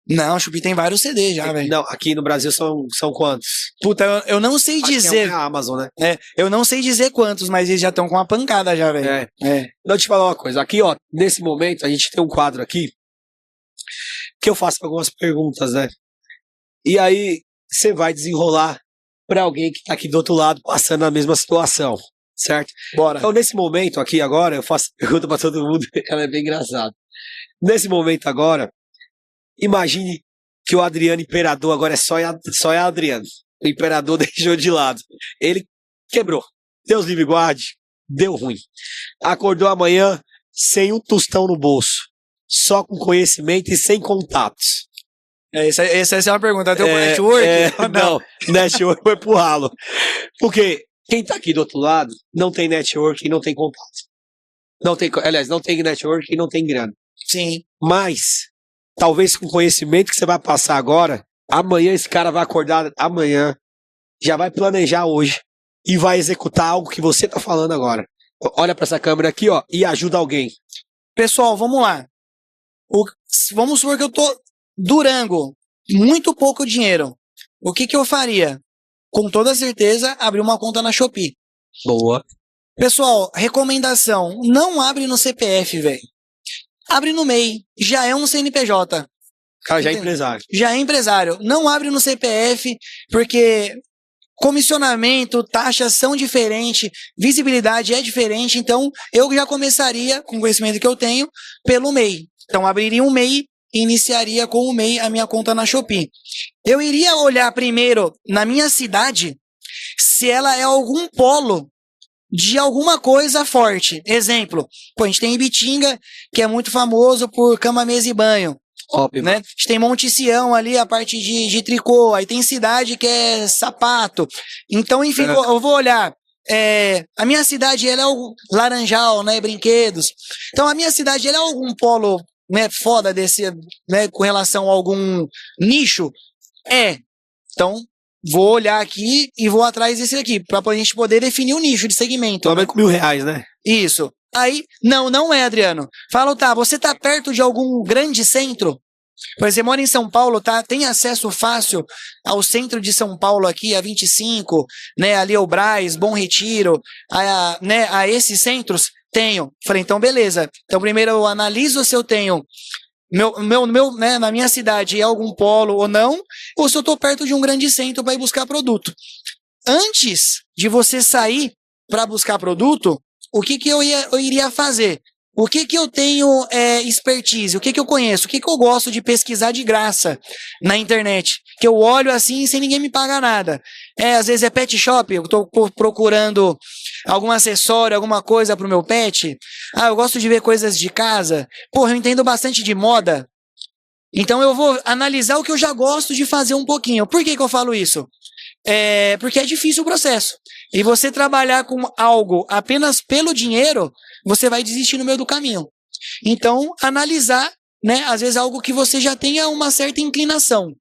Não, a Shopee tem vários CDs já, velho. Não, aqui no Brasil são quantos? Puta, eu não sei dizer. É a Amazon, né? Eu não sei dizer quantos, mas eles já estão com uma pancada já, velho. Deixa eu te falar uma coisa. Aqui, ó, nesse momento, a gente tem um quadro aqui que eu faço algumas perguntas, né? E aí você vai desenrolar para alguém que tá aqui do outro lado passando a mesma situação, certo? Bora. Então, nesse momento aqui agora, eu faço pergunta para todo mundo, ela é bem engraçada. Nesse momento agora, imagine que o Adriano Imperador agora só é Adriano. O Imperador deixou de lado. Ele quebrou. Deus livre guarde, deu ruim. Acordou amanhã sem um tostão no bolso, só com conhecimento e sem contatos. Essa é uma pergunta. Tem network? Ou não, network foi pro ralo. Porque quem tá aqui do outro lado não tem network e não tem contato. Aliás, não tem network e não tem grana. Sim. Mas, talvez com o conhecimento que você vai passar agora, amanhã esse cara vai acordar amanhã, já vai planejar hoje e vai executar algo que você tá falando agora. Olha pra essa câmera aqui, ó, e ajuda alguém. Pessoal, vamos lá. Vamos supor que eu tô Durango, muito pouco dinheiro. O que eu faria? Com toda certeza, abrir uma conta na Shopee. Boa. Pessoal, recomendação, não abre no CPF, velho. Abre no MEI, já é um CNPJ. Cara, já é empresário. Já é empresário. Não abre no CPF, porque comissionamento, taxas são diferentes, visibilidade é diferente, então eu já começaria, com o conhecimento que eu tenho, pelo MEI. Então abriria um MEI e iniciaria com o MEI a minha conta na Shopee. Eu iria olhar primeiro na minha cidade se ela é algum polo de alguma coisa forte. Exemplo, a gente tem Ibitinga, que é muito famoso por cama, mesa e banho. Óbvio. Né? A gente tem Monte Sião ali, a parte de tricô, aí tem cidade que é sapato. Então, enfim, eu vou olhar. A minha cidade, ela é o Laranjal, né? Brinquedos. Então, a minha cidade, ela é algum polo, né, foda desse, né, com relação a algum nicho? Então, vou olhar aqui e vou atrás desse aqui, para a gente poder definir o nicho de segmento. Pelo menos com R$1.000, né? Isso. Aí, não é, Adriano. Fala, tá, você tá perto de algum grande centro? Por exemplo, você mora em São Paulo, tá? Tem acesso fácil ao centro de São Paulo aqui, a 25, né? Ali ao Brás, Bom Retiro, né? A esses centros? Tenho. Falei, então beleza. Então primeiro eu analiso se eu tenho né, na minha cidade algum polo ou não, ou se eu tô perto de um grande centro para ir buscar produto. Antes de você sair para buscar produto, o que eu iria fazer? O que eu tenho expertise? O que eu conheço? O que eu gosto de pesquisar de graça na internet? Que eu olho assim sem ninguém me pagar nada. Às vezes é pet shop, eu estou procurando algum acessório, alguma coisa para o meu pet. Eu gosto de ver coisas de casa. Porra, eu entendo bastante de moda. Então eu vou analisar o que eu já gosto de fazer um pouquinho. Por que eu falo isso? Porque é difícil o processo. E você trabalhar com algo apenas pelo dinheiro, você vai desistir no meio do caminho. Então, analisar, né, às vezes algo que você já tenha uma certa inclinação.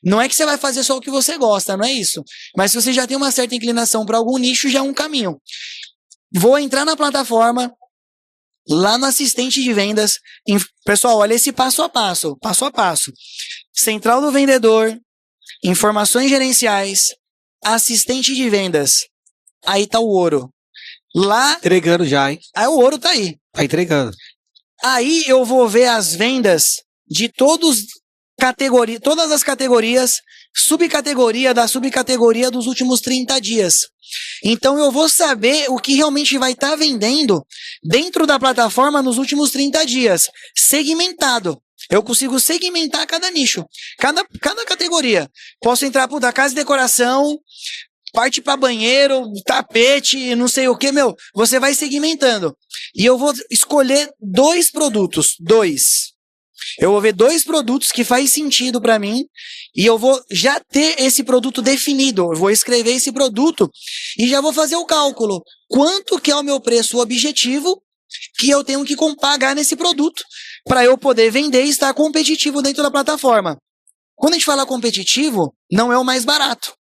Não é que você vai fazer só o que você gosta, não é isso. Mas se você já tem uma certa inclinação para algum nicho, já é um caminho. Vou entrar na plataforma, lá no assistente de vendas. Pessoal, olha esse passo a passo. Central do vendedor, informações gerenciais, assistente de vendas. Aí tá o ouro. Lá... Entregando já, hein? Aí o ouro tá aí. Tá entregando. Aí eu vou ver as vendas de todas as categorias, subcategoria da subcategoria dos últimos 30 dias. Então eu vou saber o que realmente vai estar vendendo dentro da plataforma nos últimos 30 dias. Segmentado. Eu consigo segmentar cada nicho, cada categoria. Posso entrar da casa e decoração, parte para banheiro, tapete, não sei o que, você vai segmentando. E eu vou escolher 2 produtos, 2. Eu vou ver 2 produtos que faz sentido para mim e eu vou já ter esse produto definido. Eu vou escrever esse produto e já vou fazer o cálculo. Quanto que é o meu preço objetivo que eu tenho que pagar nesse produto para eu poder vender e estar competitivo dentro da plataforma. Quando a gente fala competitivo, não é o mais barato.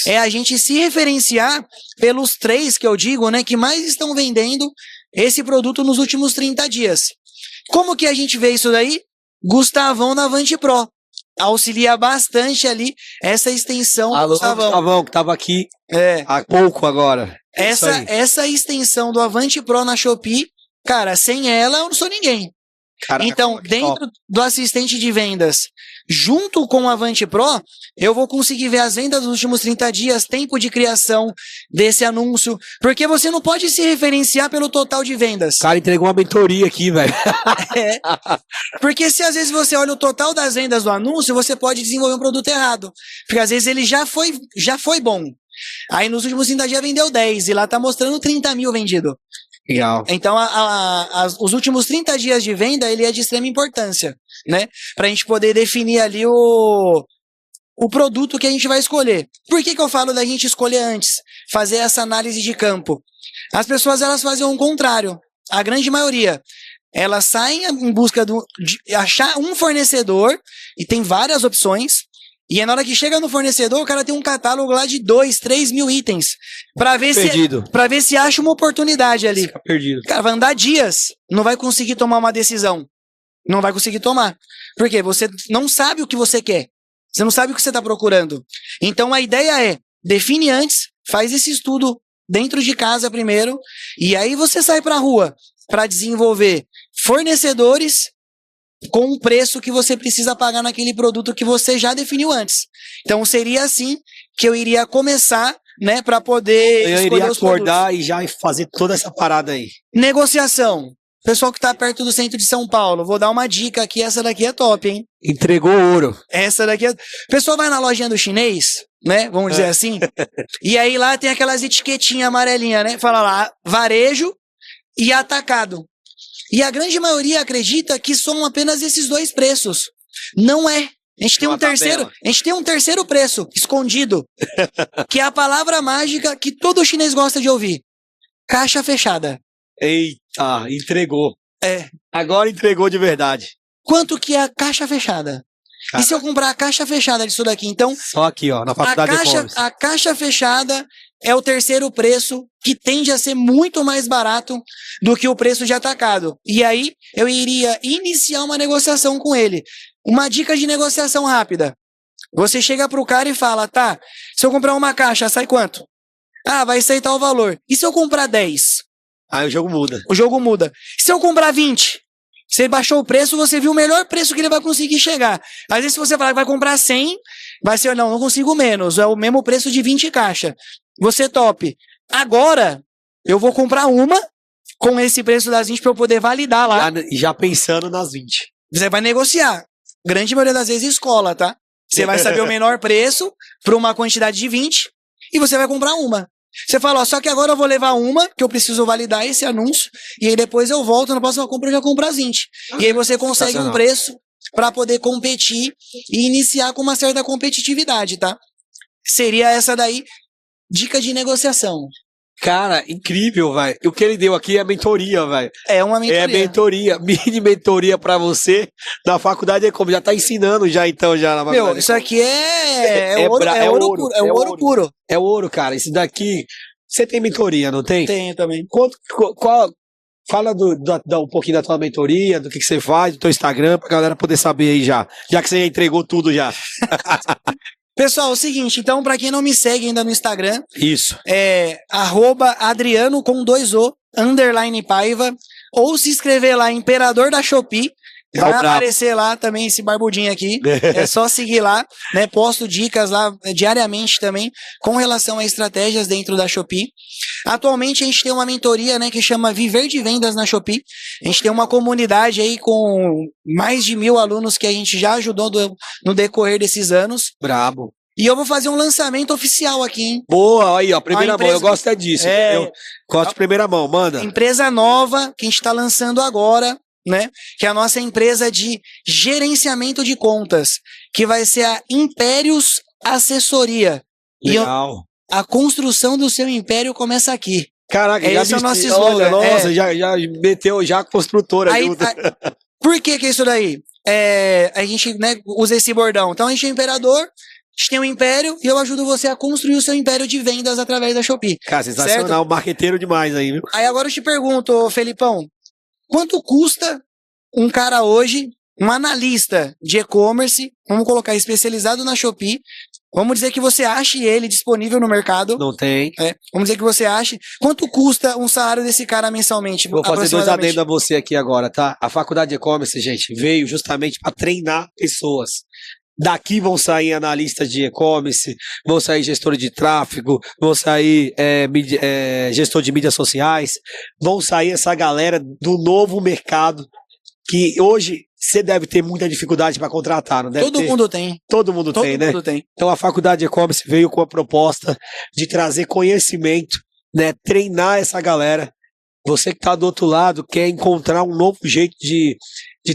É a gente se referenciar pelos 3 que eu digo, né, que mais estão vendendo esse produto nos últimos 30 dias. Como que a gente vê isso daí? Gustavão na Avante Pro. Auxilia bastante ali essa extensão. Alô, Gustavão, que estava aqui há pouco agora. Essa extensão do Avante Pro na Shopee, cara, sem ela eu não sou ninguém. Caraca, Então, que top. dentro do assistente de vendas, junto com o Avante Pro, eu vou conseguir ver as vendas dos últimos 30 dias, tempo de criação desse anúncio, porque você não pode se referenciar pelo total de vendas. O cara entregou uma mentoria aqui, velho. É. Porque se às vezes você olha o total das vendas do anúncio, você pode desenvolver um produto errado. Porque às vezes ele já foi bom. Aí nos últimos 30 dias vendeu 10 e lá tá mostrando 30 mil vendido. Legal. Então, os últimos 30 dias de venda, ele é de extrema importância, né? Pra gente poder definir ali o produto que a gente vai escolher. Por que eu falo da gente escolher antes? Fazer essa análise de campo. As pessoas, elas fazem o contrário. A grande maioria. Elas saem em busca de achar um fornecedor, e tem várias opções, e aí na hora que chega no fornecedor, o cara tem um catálogo lá de 2, 3 mil itens, pra ver se acha uma oportunidade ali. Fica perdido. Cara, vai andar dias, não vai conseguir tomar uma decisão. Não vai conseguir tomar. Por quê? Você não sabe o que você quer. Você não sabe o que você está procurando. Então a ideia é, define antes, faz esse estudo dentro de casa primeiro, e aí você sai pra rua para desenvolver fornecedores com o preço que você precisa pagar naquele produto que você já definiu antes. Então seria assim que eu iria começar, né, para poder eu iria acordar e já fazer toda essa parada aí. Negociação. Pessoal que tá perto do centro de São Paulo, vou dar uma dica aqui, essa daqui é top, hein? Entregou ouro. Essa daqui é... O pessoal vai na lojinha do chinês, né, vamos dizer assim, e aí lá tem aquelas etiquetinhas amarelinhas, né, fala lá, varejo e atacado. E a grande maioria acredita que são apenas esses dois preços. Não é. A gente tem um terceiro preço escondido, que é a palavra mágica que todo chinês gosta de ouvir. Caixa fechada. Eita, entregou. É. Agora entregou de verdade. Quanto que é a caixa fechada? Cara. E se eu comprar a caixa fechada disso daqui? Então, só aqui, ó, na faculdade de e-commerce. A caixa fechada é o terceiro preço, que tende a ser muito mais barato do que o preço de atacado. E aí, eu iria iniciar uma negociação com ele. Uma dica de negociação rápida. Você chega pro cara e fala, tá, se eu comprar uma caixa, sai quanto? Ah, vai sair tal valor. E se eu comprar 10? Aí o jogo muda. O jogo muda. Se eu comprar 20? Você baixou o preço, você viu o melhor preço que ele vai conseguir chegar. Às vezes, se você falar que vai comprar 100, vai ser, não consigo menos. É o mesmo preço de 20 caixas. Você top. Agora, eu vou comprar uma com esse preço das 20 para eu poder validar lá. Já pensando nas 20. Você vai negociar. Grande maioria das vezes escola, tá? Você vai saber o menor preço para uma quantidade de 20 e você vai comprar uma. Você fala, ó, só que agora eu vou levar uma, que eu preciso validar esse anúncio, e aí depois eu volto, na próxima compra eu já compro as 20. E aí você consegue um preço para poder competir e iniciar com uma certa competitividade, tá? Seria essa daí, dica de negociação. Cara, incrível, velho. O que ele deu aqui é mentoria, velho. É uma mentoria. É mentoria, mini mentoria pra você da faculdade de como já tá ensinando já então já na faculdade. Meu, isso aqui é ouro puro. É ouro, cara. Isso daqui, você tem mentoria, não tem? Tenho também. Fala um pouquinho da tua mentoria, do que você faz, do teu Instagram, pra galera poder saber aí já que você já entregou tudo já. Pessoal, é o seguinte, então, pra quem não me segue ainda no Instagram, isso. É @Adriano com 2 O, _Paiva, ou se inscrever lá, Imperador da Shopee, vai aparecer lá também esse barbudinho aqui, é só seguir lá, né, posto dicas lá diariamente também, com relação a estratégias dentro da Shopee. Atualmente a gente tem uma mentoria, né, que chama Viver de Vendas na Shopee, a gente tem uma comunidade aí com mais de 1000 alunos que a gente já ajudou no decorrer desses anos. Brabo. E eu vou fazer um lançamento oficial aqui, hein? Boa, aí ó, primeira mão, eu gosto é disso. Eu gosto de primeira mão, manda. Empresa nova que a gente está lançando agora, né? Que é a nossa empresa de gerenciamento de contas, que vai ser a Impérios Assessoria. Legal. E a construção do seu império começa aqui. Caraca, esse é o nosso slogan. Nossa, já meteu já a construtora. Por que é isso daí? A gente, né, usa esse bordão. Então a gente é imperador, a gente tem um império e eu ajudo você a construir o seu império de vendas através da Shopee. Cara, sensacional, marqueteiro demais aí, viu? Aí agora eu te pergunto, Felipão, quanto custa um cara hoje, um analista de e-commerce, vamos colocar especializado na Shopee, Vamos dizer que você ache ele disponível no mercado. Não tem. Vamos dizer que você ache. Quanto custa um salário desse cara mensalmente? Vou fazer 2 adendos a você aqui agora, tá? A faculdade de e-commerce, gente, veio justamente para treinar pessoas. Daqui vão sair analistas de e-commerce, vão sair gestor de tráfego, vão sair gestor de mídias sociais, vão sair essa galera do novo mercado que hoje você deve ter muita dificuldade para contratar, não deve Todo ter? mundo tem. Todo mundo tem, né? Todo mundo tem. Então a faculdade de e-commerce veio com a proposta de trazer conhecimento, né? Treinar essa galera. Você que está do outro lado quer encontrar um novo jeito de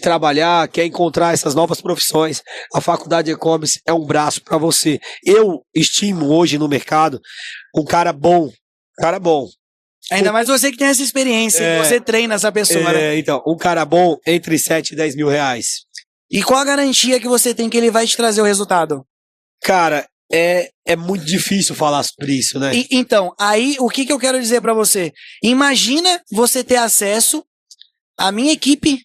trabalhar, quer encontrar essas novas profissões. A faculdade de e-commerce é um braço para você. Eu estimo hoje no mercado um cara bom. Cara bom. Ainda mais você que tem essa experiência, que você treina essa pessoa, né? Então, um cara bom entre 7 e 10 mil reais. E qual a garantia que você tem que ele vai te trazer o resultado? Cara, é muito difícil falar sobre isso, né? Então, aí o que eu quero dizer pra você? Imagina você ter acesso à minha equipe,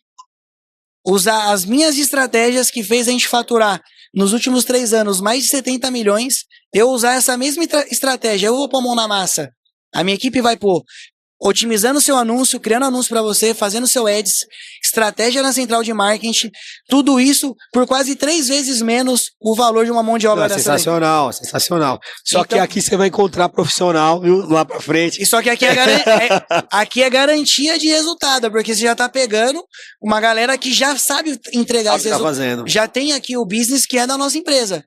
usar as minhas estratégias que fez a gente faturar nos últimos 3 anos mais de 70 milhões, eu usar essa mesma estratégia, eu vou pôr a mão na massa. A minha equipe vai pôr otimizando seu anúncio, criando anúncio para você, fazendo seu ads, estratégia na central de marketing, tudo isso por quase 3 vezes menos o valor de uma mão de obra dessa. Sensacional, daí. Sensacional. Só que aqui você vai encontrar profissional, viu, lá pra frente. E só que aqui aqui é garantia de resultado, porque você já tá pegando uma galera que já sabe entregar esse resultado. Fazendo. Já tem aqui o business que é da nossa empresa.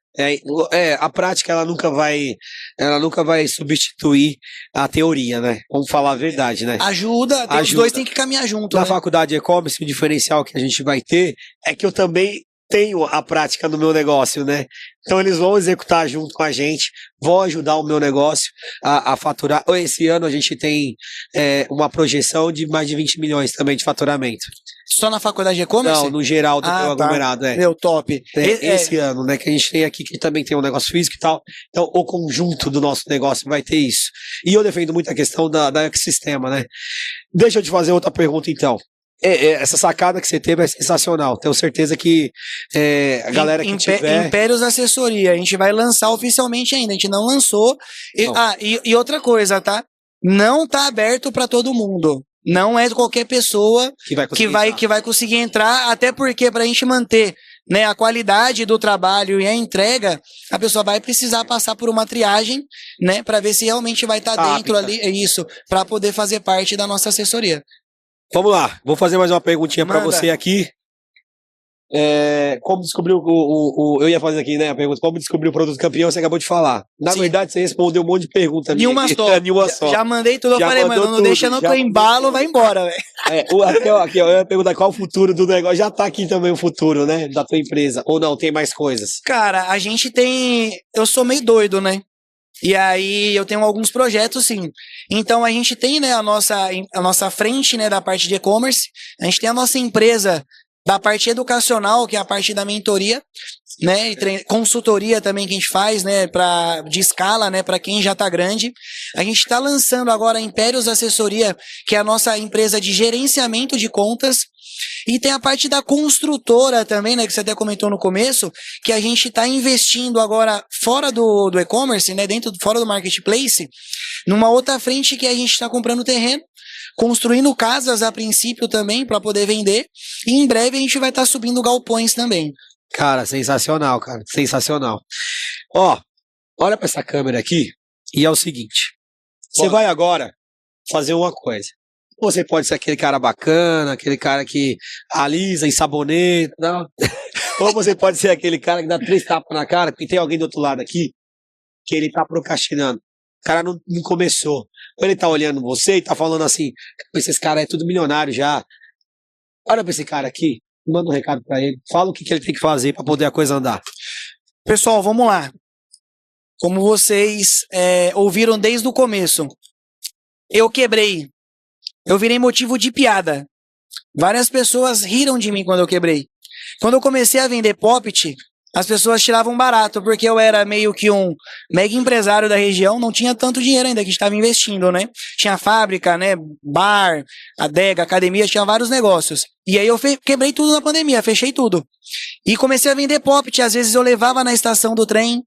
A prática ela nunca vai substituir a teoria, né? Vamos falar a verdade, né? Ajuda. Os dois têm que caminhar junto. Na faculdade de e-commerce, o diferencial que a gente vai ter é que eu também tenho a prática no meu negócio, né? Então eles vão executar junto com a gente, vão ajudar o meu negócio a faturar. Esse ano a gente tem uma projeção de mais de 20 milhões também de faturamento. Só na faculdade de e-commerce? Não, no geral do meu aglomerado, Meu top. Esse ano, né, que a gente tem aqui, que também tem um negócio físico e tal. Então, o conjunto do nosso negócio vai ter isso. E eu defendo muito a questão da ecossistema, né? Deixa eu te fazer outra pergunta, então. Essa sacada que você teve é sensacional. Tenho certeza que a galera que tiver... Impérios Assessoria, a gente vai lançar oficialmente ainda, a gente não lançou. E outra coisa, tá? Não tá aberto para todo mundo. Não é qualquer pessoa que vai conseguir entrar, até porque para a gente manter, né, a qualidade do trabalho e a entrega, a pessoa vai precisar passar por uma triagem, né, para ver se realmente vai estar dentro ali, para poder fazer parte da nossa assessoria. Vamos lá, vou fazer mais uma perguntinha para você aqui. Como descobrir eu ia fazer aqui, né, a pergunta, como descobrir o produto campeão, você acabou de falar. Na verdade, você respondeu um monte de perguntas. Nenhuma só. Já mandei tudo, eu falei, mano, não deixa no teu embalo, vai embora, velho. Aqui, ó, eu ia perguntar qual o futuro do negócio. Já tá aqui também o futuro, né, da tua empresa. Ou não, tem mais coisas? Cara, a gente tem... Eu sou meio doido, né? E aí eu tenho alguns projetos, sim. Então a gente tem, né, a nossa frente, né, da parte de e-commerce. A gente tem a nossa empresa da parte educacional, que é a parte da mentoria, né, e consultoria também que a gente faz, né, de escala, né, para quem já tá grande. A gente está lançando agora a Impérios Assessoria, que é a nossa empresa de gerenciamento de contas. E tem a parte da construtora também, né, que você até comentou no começo, que a gente está investindo agora fora do e-commerce, né, fora do marketplace, numa outra frente que a gente está comprando terreno, construindo casas a princípio também para poder vender, e em breve a gente vai estar subindo galpões também. Cara, sensacional, cara, sensacional. Ó, olha para essa câmera aqui e é o seguinte, você vai agora fazer uma coisa. Você pode ser aquele cara bacana, aquele cara que alisa e saboneta, não? Ou você pode ser aquele cara que dá 3 tapas na cara, porque tem alguém do outro lado aqui que ele tá procrastinando. O cara não começou. Ou ele tá olhando você e tá falando assim, esses caras é tudo milionário já. Olha pra esse cara aqui, manda um recado pra ele, fala o que ele tem que fazer pra poder a coisa andar. Pessoal, vamos lá. Como vocês ouviram desde o começo, eu quebrei. Eu virei motivo de piada. Várias pessoas riram de mim quando eu quebrei. Quando eu comecei a vender Poppit, as pessoas tiravam barato, porque eu era meio que um mega empresário da região, não tinha tanto dinheiro ainda que estava investindo, né? Tinha fábrica, né? Bar, adega, academia, tinha vários negócios. E aí eu quebrei tudo na pandemia, fechei tudo. E comecei a vender Poppit, às vezes eu levava na estação do trem,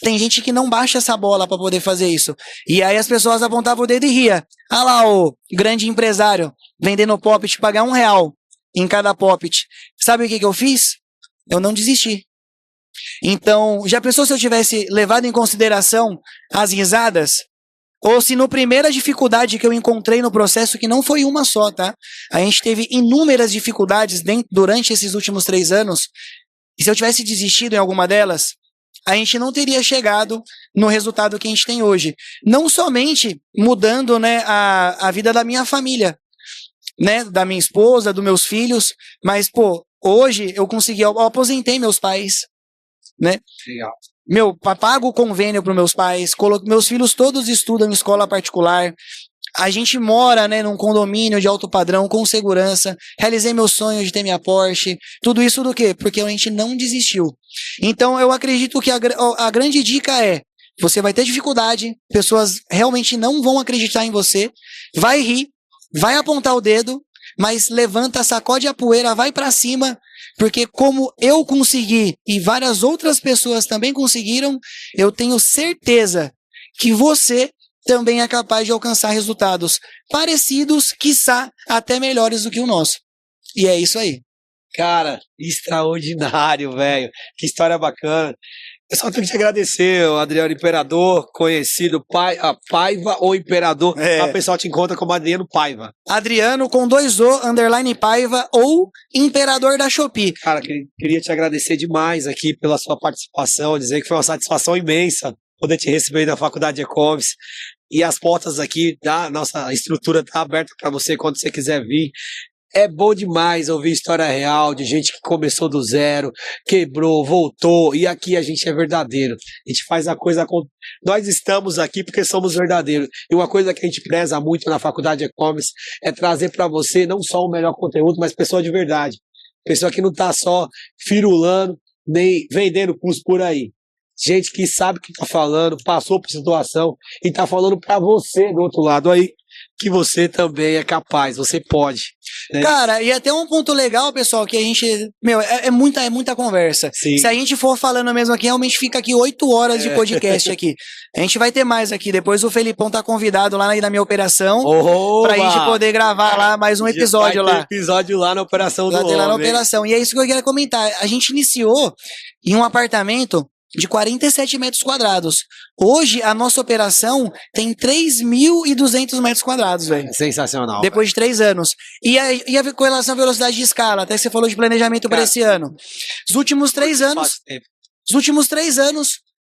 Tem gente que não baixa essa bola para poder fazer isso. E aí as pessoas apontavam o dedo e ria. Ah lá, o grande empresário vendendo poppet, pagar R$1 em cada poppet. Sabe o que eu fiz? Eu não desisti. Então, já pensou se eu tivesse levado em consideração as risadas? Ou se no primeira dificuldade que eu encontrei no processo, que não foi uma só, tá? A gente teve inúmeras dificuldades durante esses últimos 3 anos. E se eu tivesse desistido em alguma delas, a gente não teria chegado no resultado que a gente tem hoje. Não somente mudando, né, a vida da minha família, né, da minha esposa, dos meus filhos, mas, pô, hoje eu consegui, eu aposentei meus pais, né? Legal. Pago o convênio para meus pais, meus filhos todos estudam em escola particular. A gente mora, né, num condomínio de alto padrão, com segurança. Realizei meu sonho de ter minha Porsche. Tudo isso do quê? Porque a gente não desistiu. Então, eu acredito que a grande dica é: você vai ter dificuldade, pessoas realmente não vão acreditar em você, vai rir, vai apontar o dedo, mas levanta, sacode a poeira, vai pra cima, porque como eu consegui e várias outras pessoas também conseguiram, eu tenho certeza que você também é capaz de alcançar resultados parecidos, quiçá até melhores do que o nosso. E é isso aí. Cara, extraordinário, velho. Que história bacana. Eu só tenho que te agradecer, o Adriano Imperador, conhecido Paiva ou Imperador. O pessoal te encontra como Adriano Paiva. Adriano com 2 O, _ Paiva ou Imperador da Shopee. Cara, queria te agradecer demais aqui pela sua participação, dizer que foi uma satisfação imensa poder te receber na Faculdade de E-Commerce. E as portas aqui da nossa estrutura tá aberta para você quando você quiser vir. É bom demais ouvir história real de gente que começou do zero, quebrou, voltou, e aqui a gente é verdadeiro. A gente faz a coisa com... Nós estamos aqui porque somos verdadeiros. E uma coisa que a gente preza muito na Faculdade de E-Commerce é trazer para você não só o melhor conteúdo, mas pessoa de verdade. Pessoa que não tá só firulando, nem vendendo curso por aí. Gente que sabe o que tá falando, passou por situação e tá falando para você do outro lado aí que você também é capaz, você pode. Né? Cara, e até um ponto legal, pessoal, que a gente... é muita conversa. Sim. Se a gente for falando mesmo aqui, realmente fica aqui 8 horas de podcast aqui. A gente vai ter mais aqui. Depois o Felipão tá convidado lá na minha operação pra gente poder gravar lá mais um episódio lá. Episódio lá na operação do homem. Lá na operação. E é isso que eu queria comentar. A gente iniciou em um apartamento de 47 metros quadrados. Hoje, a nossa operação tem 3.200 metros quadrados, velho. Sensacional. Depois de 3 anos. E com relação à velocidade de escala, até que você falou de planejamento para esse ano. Os últimos 3 anos,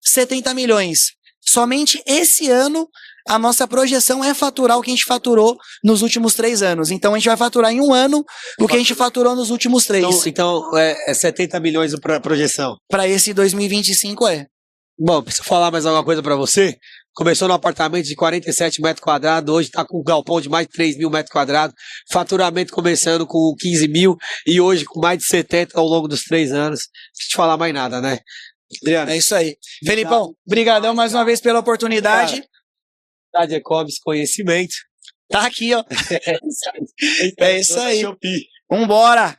70 milhões. Somente esse ano, a nossa projeção é faturar o que a gente faturou nos últimos 3 anos. Então, a gente vai faturar em um ano o que a gente faturou nos últimos 3. Então é 70 milhões para projeção. Para esse 2025 é. Bom, preciso falar mais alguma coisa para você? Começou no apartamento de 47 metros quadrados, hoje está com um galpão de mais de 3 mil metros quadrados, faturamento começando com 15 mil e hoje com mais de 70 ao longo dos 3 anos. Não preciso te falar mais nada, né? Adriano. É isso aí. Felipão, brigadão mais uma vez pela oportunidade. Faculdade de E-Commerce, conhecimento. Tá aqui, ó. É isso aí. Shopee. Vambora!